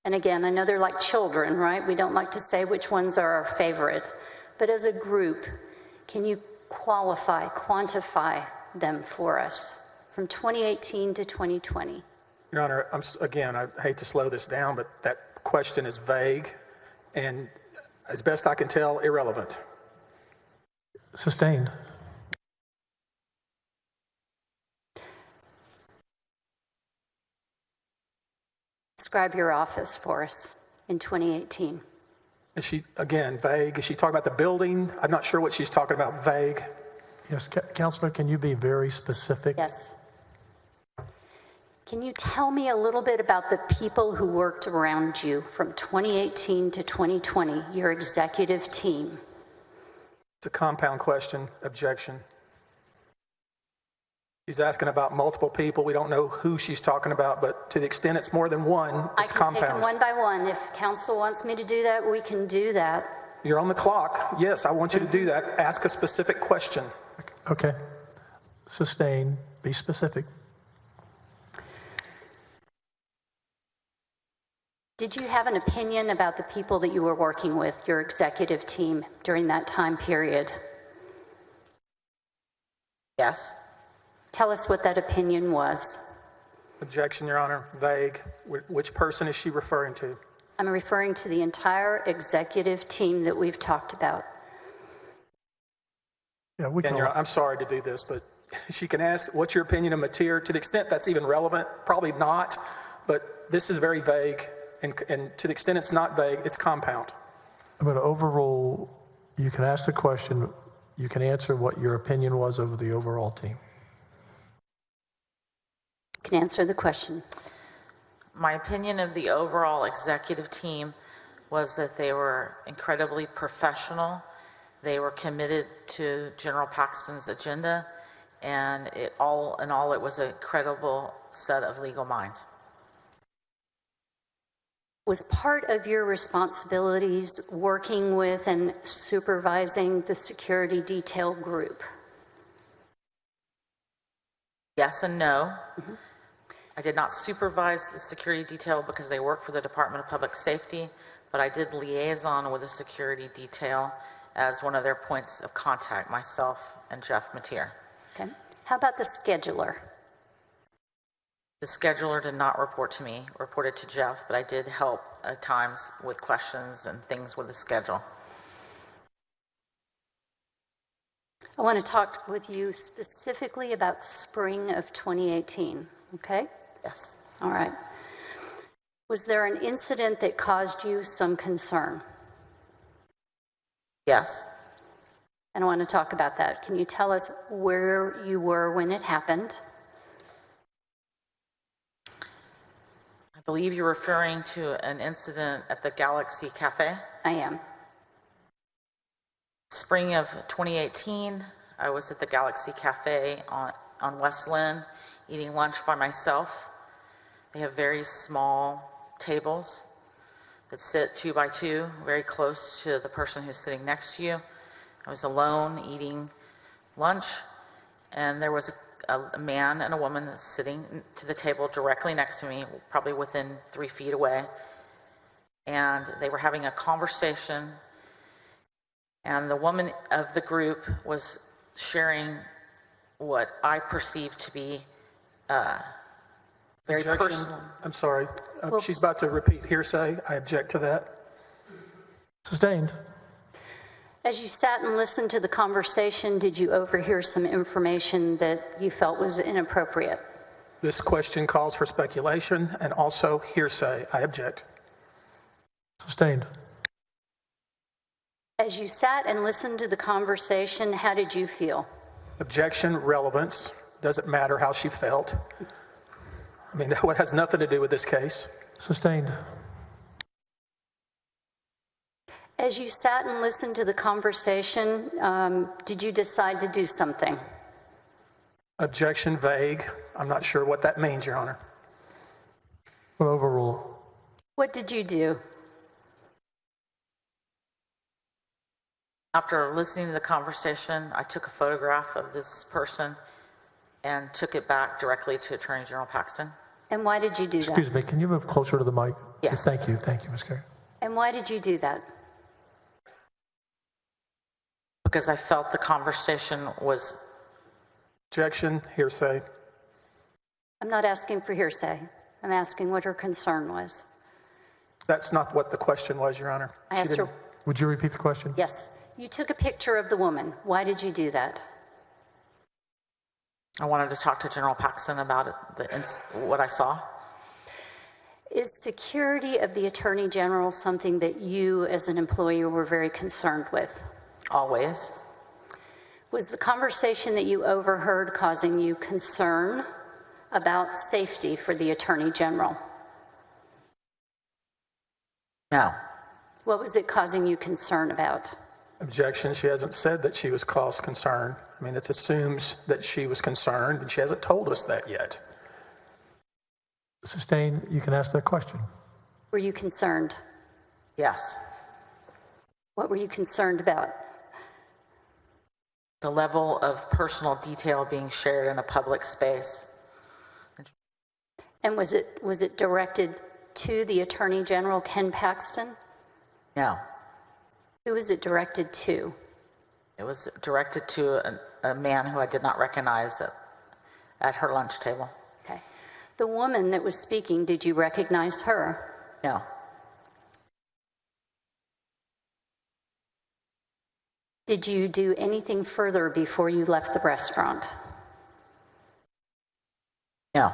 and again, I know they're like children, right? We don't like to say which ones are our favorite, but as a group, can you quantify them for us from 2018 to 2020? Your Honor, I hate to slow this down, but that question is vague and, as best I can tell, irrelevant. Sustained. Describe your office for us in 2018? Is she, again, vague? Is she talking about the building? I'm not sure what she's talking about, vague. Yes, Councilman, can you be very specific? Yes. Can you tell me a little bit about the people who worked around you from 2018 to 2020, your executive team? It's a compound question. Objection. She's asking about multiple people. We don't know who she's talking about, but to the extent it's more than one, I it's can take them compound. one by one. If council wants me to do that, we can do that. You're on the clock. Yes, I want you to do that. Ask a specific question. Okay. Sustain. Be specific. Did you have an opinion about the people that you were working with, your executive team, during that time period? Yes. Tell us what that opinion was. Objection, Your Honor. Vague. Which person is she referring to? I'm referring to the entire executive team that we've talked about. Yeah, we And can. I'm sorry to do this, but she can ask, what's your opinion of Mateer? To the extent that's even relevant, probably not, but this is very vague. And to the extent it's not vague, it's compound. I'm going to overrule. You can ask the question. You can answer what your opinion was of the overall team. You can answer the question. My opinion of the overall executive team was that they were incredibly professional. They were committed to General Paxton's agenda, and it was a credible set of legal minds. Was part of your responsibilities working with and supervising the security detail group? Yes and no. Mm-hmm. I did not supervise the security detail because they work for the Department of Public Safety, but I did liaison with the security detail as one of their points of contact, myself and Jeff Mateer. Okay. How about the scheduler? The scheduler did not report to me, reported to Jeff, but I did help at times with questions and things with the schedule. I want to talk with you specifically about spring of 2018, okay? Yes. All right. Was there an incident that caused you some concern? Yes. And I want to talk about that. Can you tell us where you were when it happened? I believe you're referring to an incident at the Galaxy Cafe. I am. Spring of 2018, I was at the Galaxy Cafe on West Lynn eating lunch by myself. They have very small tables that sit 2 by 2, very close to the person who's sitting next to you. I was alone eating lunch, and there was a man and a woman sitting to the table directly next to me, probably within 3 feet away. And they were having a conversation, and the woman of the group was sharing what I perceived to be very Objection. personal. I'm sorry. She's about to repeat hearsay. I object to that. Sustained. As you sat and listened to the conversation, did you overhear some information that you felt was inappropriate? This question calls for speculation and also hearsay. I object. Sustained. As you sat and listened to the conversation, how did you feel? Objection, relevance. Doesn't matter how she felt. I mean, that has nothing to do with this case. Sustained. As you sat and listened to the conversation, did you decide to do something? Objection, vague. I'm not sure what that means, Your Honor. Will overrule. What did you do? After listening to the conversation, I took a photograph of this person and took it back directly to Attorney General Paxton. And why did you do that? Excuse me, can you move closer to the mic? Yes. Thank you, Ms. Carey. And why did you do that? Because I felt the conversation was... Objection, hearsay. I'm not asking for hearsay. I'm asking what her concern was. That's not what the question was, Your Honor. I asked her, Would you repeat the question? yes. You took a picture of the woman. Why did you do that? I wanted to talk to General Paxton about it, what I saw. Is security of the Attorney General something that you as an employee were very concerned with? Always. Was the conversation that you overheard causing you concern about safety for the Attorney General? No. What was it causing you concern about? Objection. She hasn't said that she was caused concern. I mean, it assumes that she was concerned, and she hasn't told us that yet. Sustained, you can ask that question. Were you concerned? Yes. What were you concerned about? The level of personal detail being shared in a public space. And was it directed to the Attorney General, Ken Paxton? No. Who was it directed to? It was directed to a man who I did not recognize at her lunch table. Okay. The woman that was speaking, did you recognize her? No. Did you do anything further before you left the restaurant? No.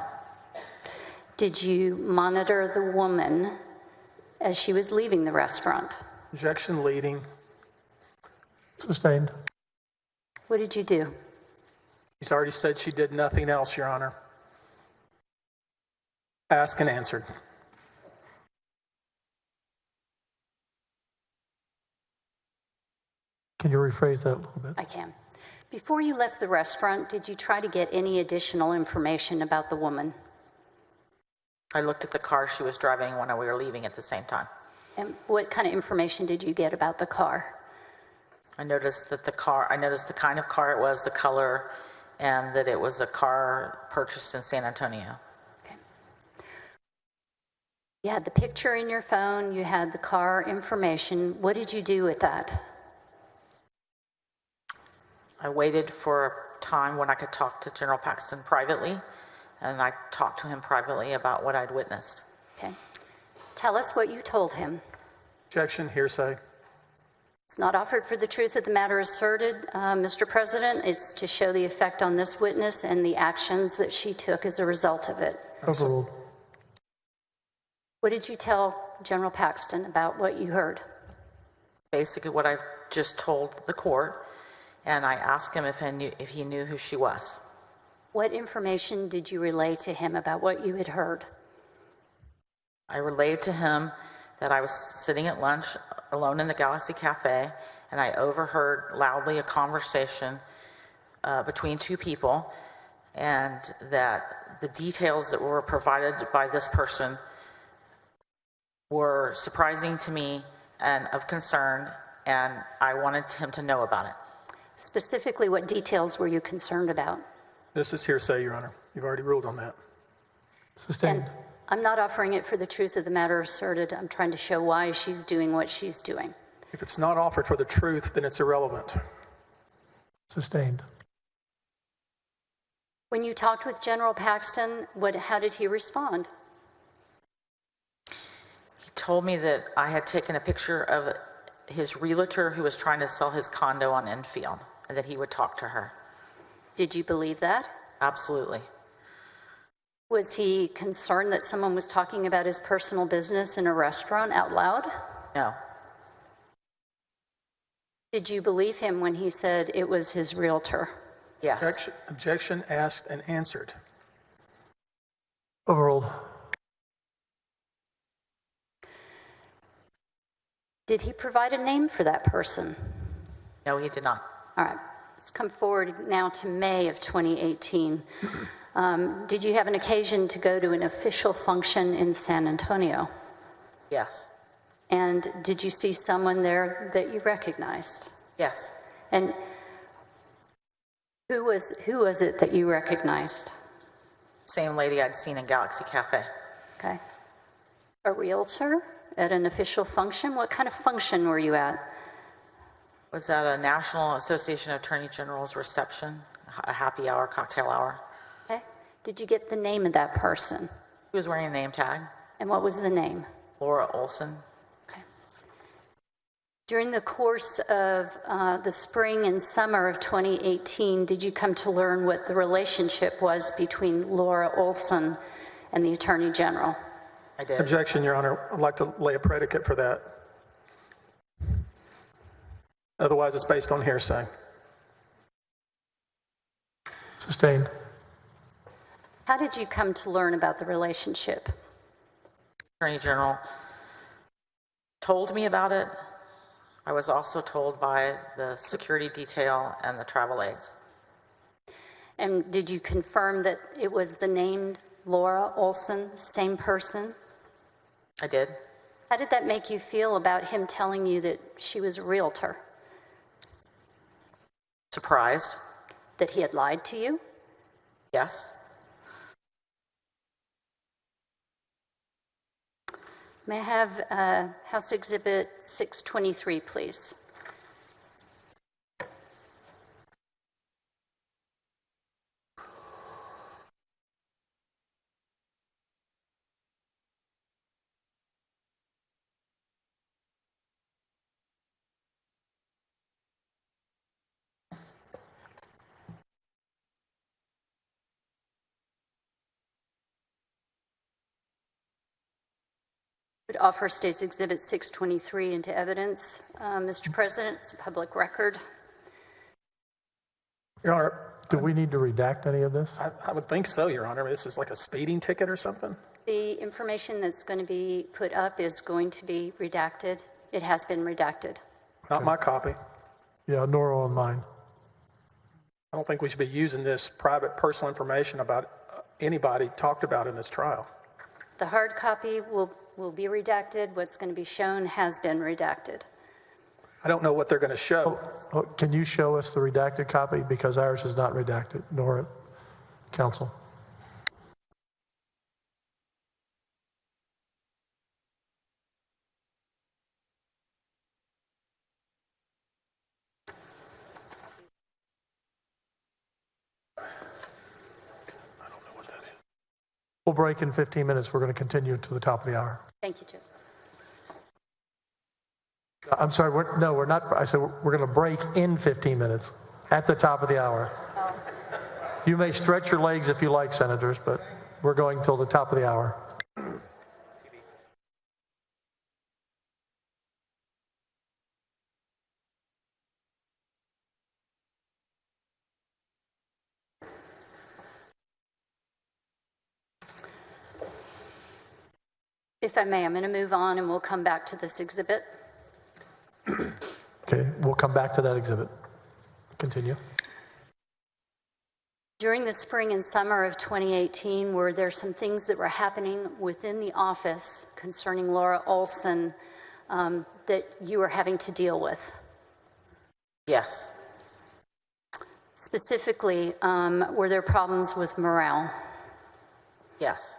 Did you monitor the woman as she was leaving the restaurant? Objection leading. Sustained. What did you do? She's already said she did nothing else, Your Honor. Asked and answered. Can you rephrase that a little bit? I can. Before you left the restaurant, did you try to get any additional information about the woman? I looked at the car she was driving when we were leaving at the same time. And what kind of information did you get about the car? I noticed the kind of car it was, the color, and that it was a car purchased in San Antonio. Okay. You had the picture in your phone, you had the car information. What did you do with that? I waited for a time when I could talk to General Paxton privately, and I talked to him privately about what I'd witnessed. Okay. Tell us what you told him. Objection, hearsay. It's not offered for the truth of the matter asserted, Mr. President. It's to show the effect on this witness and the actions that she took as a result of it. Overruled. What did you tell General Paxton about what you heard? Basically what I've just told the court, and I asked him if he knew who she was. What information did you relay to him about what you had heard? I relayed to him that I was sitting at lunch alone in the Galaxy Cafe, and I overheard loudly a conversation between two people, and that the details that were provided by this person were surprising to me and of concern, and I wanted him to know about it. Specifically, what details were you concerned about? This is hearsay, Your Honor. You've already ruled on that. Sustained. And I'm not offering it for the truth of the matter asserted. I'm trying to show why she's doing what she's doing. If it's not offered for the truth, then it's irrelevant. Sustained. When you talked with General Paxton, how did he respond? He told me that I had taken a picture of his realtor who was trying to sell his condo on Enfield, and that he would talk to her. Did you believe that? Absolutely. Was he concerned that someone was talking about his personal business in a restaurant out loud? No. Did you believe him when he said it was his realtor? Yes. Objection asked and answered. Overruled. Did he provide a name for that person? No, he did not. All right. Let's come forward now to May of 2018. Did you have an occasion to go to an official function in San Antonio? Yes. And did you see someone there that you recognized? Yes. And who was it that you recognized? Same lady I'd seen in Galaxy Cafe. Okay. A realtor at an official function? What kind of function were you at? Was at a National Association of Attorney General's reception, a happy hour, cocktail hour. Okay. Did you get the name of that person? He was wearing a name tag. And what was the name? Laura Olson. Okay. During the course of the spring and summer of 2018, did you come to learn what the relationship was between Laura Olson and the Attorney General? I did. Objection, Your Honor. I'd like to lay a predicate for that. Otherwise, it's based on hearsay. Sustained. How did you come to learn about the relationship? Attorney General told me about it. I was also told by the security detail and the travel aides. And did you confirm that it was the named Laura Olson, same person? I did. How did that make you feel about him telling you that she was a realtor? Surprised. That he had lied to you? Yes. May I have House Exhibit 623, please? Would offer State's Exhibit 623 into evidence. Mr. President, it's a public record. Your Honor, Do we need to redact any of this? I would think so, Your Honor. This is like a speeding ticket or something. The information that's going to be put up is going to be redacted. It has been redacted. Not my copy. Yeah, nor on mine. I don't think we should be using this private personal information about anybody talked about in this trial. The hard copy will be redacted. What's going to be shown has been redacted. I don't know what they're going to show. Can you show us the redacted copy? Because ours is not redacted, nor counsel. We'll break in 15 minutes. We're going to continue to the top of the hour. Thank you, Jim. I'm sorry, we're not. I said we're going to break in 15 minutes at the top of the hour. Oh. You may stretch your legs if you like, senators, but we're going till the top of the hour. If I may, I'm going to move on and we'll come back to this exhibit. Okay, we'll come back to that exhibit. Continue. During the spring and summer of 2018, were there some things that were happening within the office concerning Laura Olson that you were having to deal with? Yes. Specifically, were there problems with morale? Yes.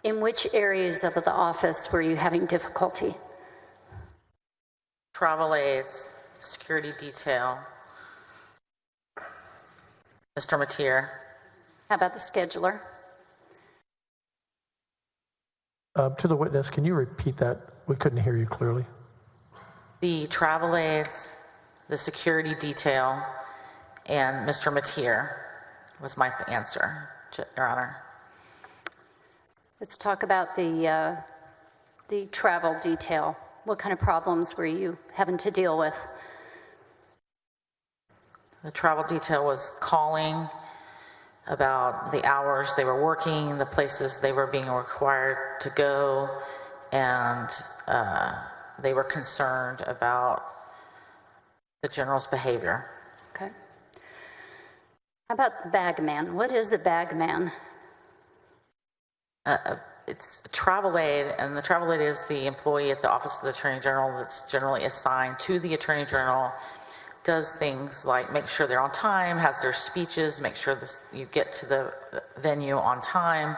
In which areas of the office were you having difficulty? Travel aides, security detail, Mr. Mateer. How about the scheduler? To the witness, can you repeat that? We couldn't hear you clearly. The travel aides, the security detail, and Mr. Mateer was my answer, Your Honor. Let's talk about the travel detail. What kind of problems were you having to deal with? The travel detail was calling about the hours they were working, the places they were being required to go, and they were concerned about the general's behavior. Okay. How about the bag man? What is a bag man? It's a travel aide, and the travel aide is the employee at the Office of the Attorney General that's generally assigned to the Attorney General, does things like make sure they're on time, has their speeches, make sure you get to the venue on time,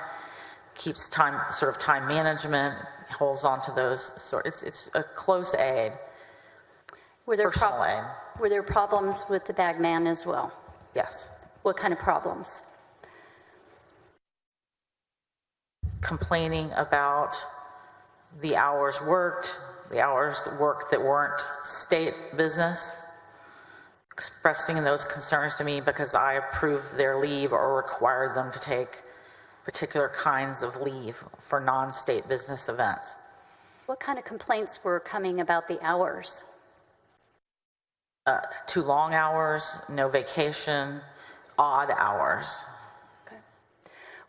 keeps time, sort of time management, holds on to those it's a close aide, Were there personal aide. Were there problems with the bag man as well? Yes. What kind of problems? Complaining about the hours worked, the hours worked that weren't state business, expressing those concerns to me because I approved their leave or required them to take particular kinds of leave for non-state business events. What kind of complaints were coming about the hours? Too long hours, no vacation, odd hours. Okay.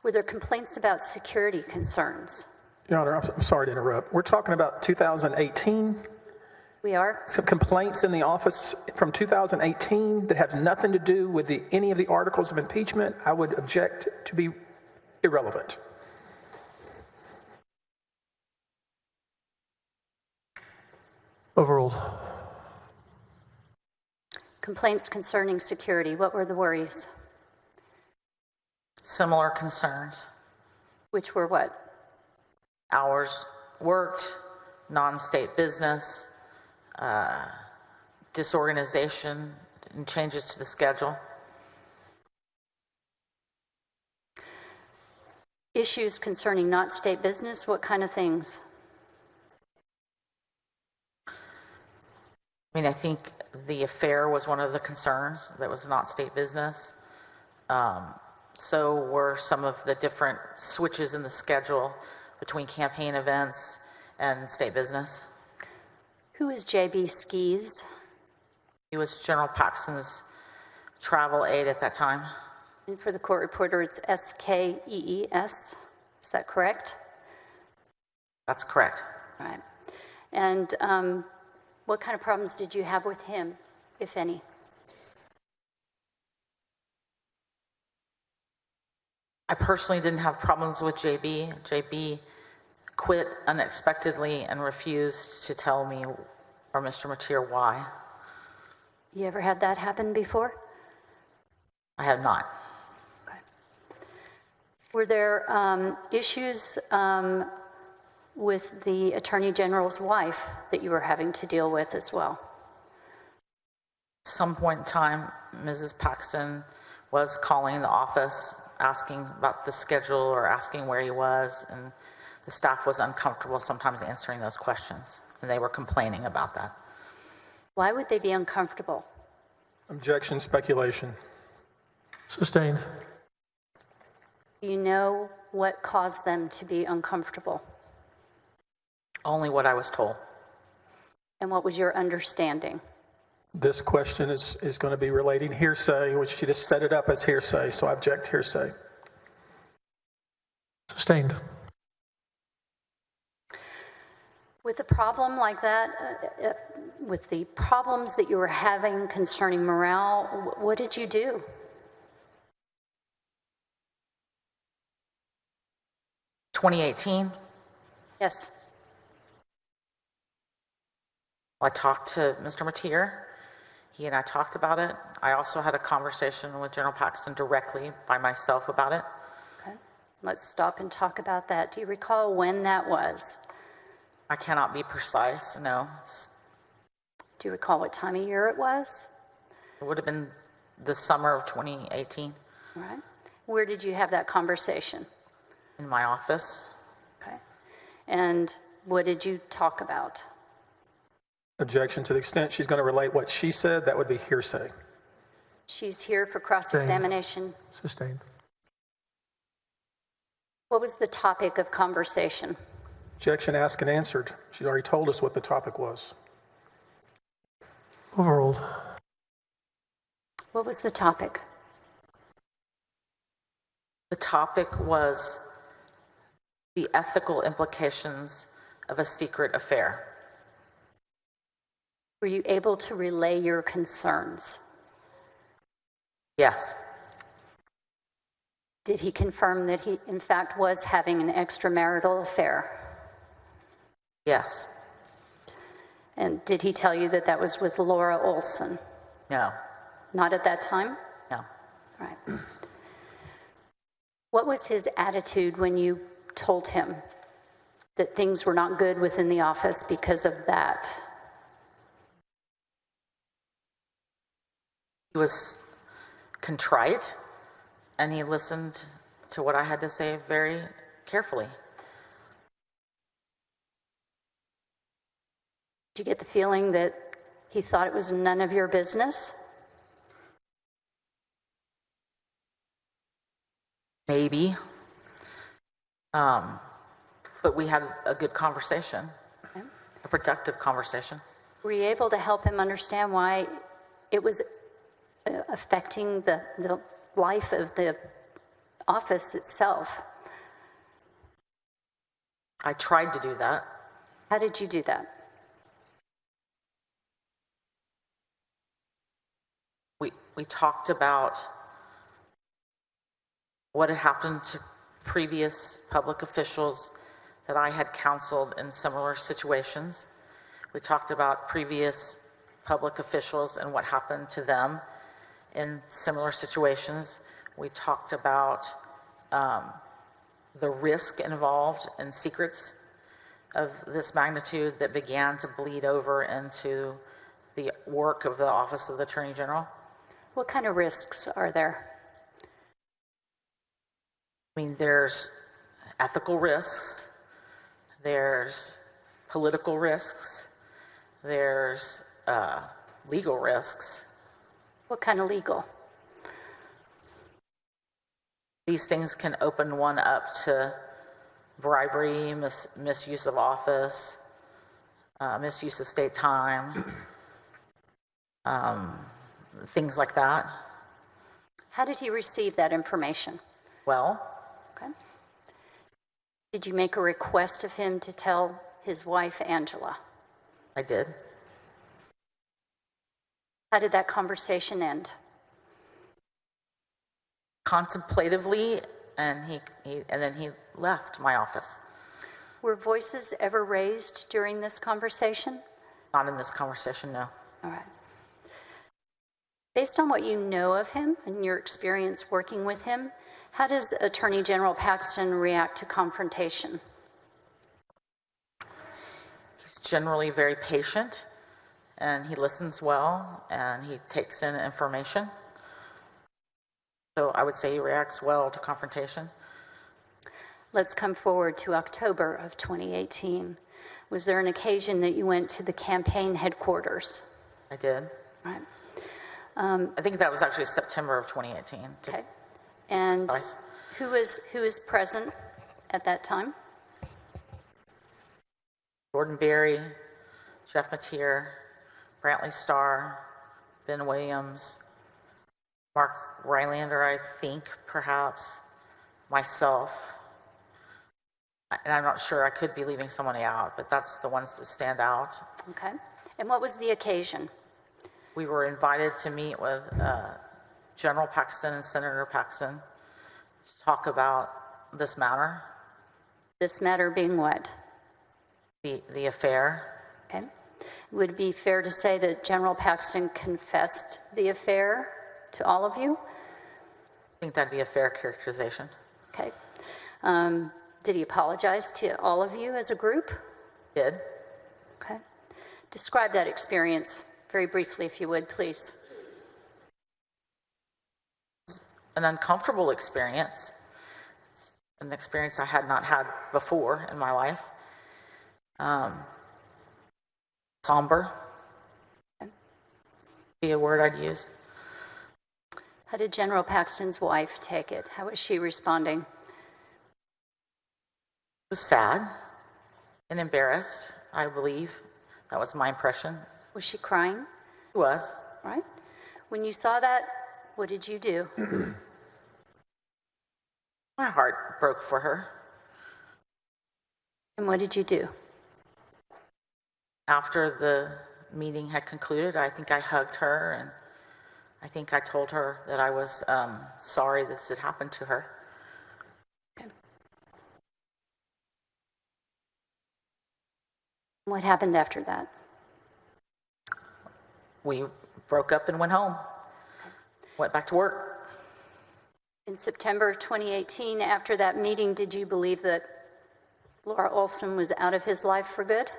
Were there complaints about security concerns? Your Honor, I'm sorry to interrupt. We're talking about 2018. We are? Some complaints in the office from 2018 that has nothing to do with any of the articles of impeachment. I would object to be irrelevant. Overruled. Complaints concerning security. What were the worries? Similar concerns. Which were what? Hours worked, non-state business, disorganization, and changes to the schedule. Issues concerning not state business. What kind of things? I mean, I think the affair was one of the concerns that was not state business. So were some of the different switches in the schedule between campaign events and state business. Who is J.B. Skis? He was General Paxton's travel aide at that time. And for the court reporter, it's S-K-E-E-S. Is that correct? That's correct. All right. And what kind of problems did you have with him, if any? I personally didn't have problems with JB. JB quit unexpectedly and refused to tell me or Mr. Mateer why. You ever had that happen before? I have not. Okay. Were there issues with the Attorney General's wife that you were having to deal with as well? At some point in time, Mrs. Paxton was calling the office, asking about the schedule or asking where he was, and the staff was uncomfortable sometimes answering those questions, and they were complaining about that. Why would they be uncomfortable? Objection, speculation. Sustained. Do you know what caused them to be uncomfortable? Only what I was told. And what was your understanding? This question is going to be relating hearsay, which you just set it up as hearsay, so I object hearsay. Sustained. With a problem like that, with the problems that you were having concerning morale, what did you do? In 2018, Yes. I talked to Mr. Mateer. He and I talked about it. I also had a conversation with General Paxton directly by myself about it. Okay. Let's stop and talk about that. Do you recall when that was? I cannot be precise, no. Do you recall what time of year it was? It would have been the summer of 2018 All right. Where did you have that conversation? in my office. Okay. And what did you talk about? Objection. To the extent she's going to relate what she said, that would be hearsay. She's here for cross-examination. Sustained. What was the topic of conversation? Objection asked and answered. She already told us what the topic was. Overruled. What was the topic? The topic was the ethical implications of a secret affair. Were you able to relay your concerns? Yes. Did he confirm that he, in fact, was having an extramarital affair? Yes. And did he tell you that that was with Laura Olson? No. Not at that time? No. All right. What was his attitude when you told him that things were not good within the office because of that? He was contrite, and he listened to what I had to say very carefully. Did you get the feeling that he thought it was none of your business? Maybe. But we had a good conversation, Okay. a productive conversation. Were you able to help him understand why it was affecting the life of the office itself? I tried to do that. How did you do that? We talked about what had happened to previous public officials that I had counseled in similar situations. We talked about previous public officials and what happened to them in similar situations. We talked about the risk involved in secrets of this magnitude that began to bleed over into the work of the Office of the Attorney General. What kind of risks are there? I mean, there's ethical risks, there's political risks, there's legal risks. What kind of legal? These things can open one up to bribery, misuse of office, misuse of state time, things like that. How did he receive that information? Well, Okay. Did you make a request of him to tell his wife, Angela? I did. How did that conversation end? Contemplatively, and then he left my office. Were voices ever raised during this conversation? Not in this conversation, no. All right. Based on what you know of him and your experience working with him, how does Attorney General Paxton react to confrontation? He's generally very patient, and he listens well, and he takes in information. So I would say he reacts well to confrontation. Let's come forward to October of 2018. Was there an occasion that you went to the campaign headquarters? I did. Right. I think that was actually September of 2018. Okay. And Twice. who was present at that time? Gordon Berry, Jeff Mateer, Brantley Starr, Ben Williams, Mark Rylander, I think, perhaps, myself. And I'm not sure, I could be leaving somebody out, but that's the ones that stand out. Okay. And what was the occasion? We were invited to meet with General Paxton and Senator Paxton to talk about this matter. This matter being what? The affair. Okay. Would it be fair to say that General Paxton confessed the affair to all of you? I think that'd be a fair characterization. Okay. Did he apologize to all of you as a group? Did. Okay. Describe that experience very briefly, if you would, please. An uncomfortable experience. It's an experience I had not had before in my life. Somber. Be a word I'd use. How did General Paxton's wife take it? How was she responding? It was sad and embarrassed, I believe. That was my impression. Was she crying? It was. Right? When you saw that, what did you do? My heart broke for her. And what did you do? After the meeting had concluded, I think I hugged her, and I think I told her that I was sorry this had happened to her. Okay. What happened after that? We broke up and went home. Went back to work. In September of 2018, after that meeting, did you believe that Laura Olson was out of his life for good?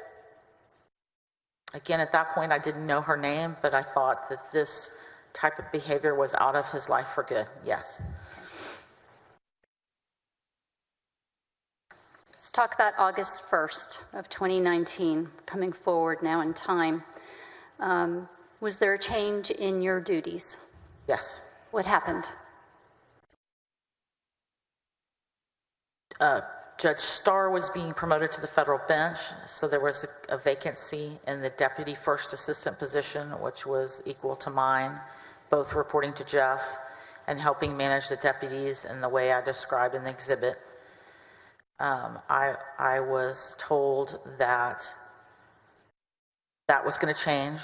Again, at that point, I didn't know her name, but I thought that this type of behavior was out of his life for good, yes. Let's talk about August 1st of 2019, coming forward now in time. Was there a change in your duties? Yes. What happened? Judge Starr was being promoted to the federal bench, so there was a vacancy in the deputy first assistant position, which was equal to mine, both reporting to Jeff and helping manage the deputies in the way I described in the exhibit. I was told that that was going to change,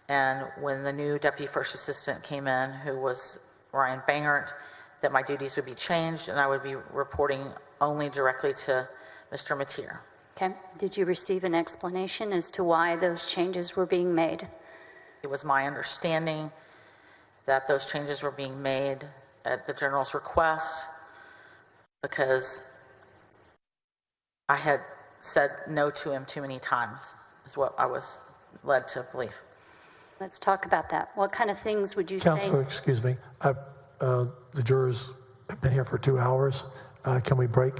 and when the new deputy first assistant came in, who was Ryan Bangert, that my duties would be changed and I would be reporting only directly to Mr. Mateer. Okay. Did you receive an explanation as to why those changes were being made? It was my understanding that those changes were being made at the general's request because I had said no to him too many times, is what I was led to believe. Let's talk about that. What kind of things would you Counselor, say? excuse me. The jurors have been here for 2 hours. Can we break?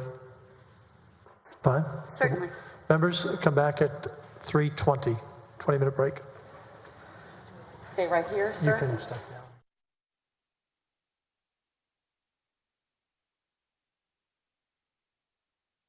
Fine. Certainly. Members, come back at 3:20. 20-minute break. Stay right here, You sir. can step down.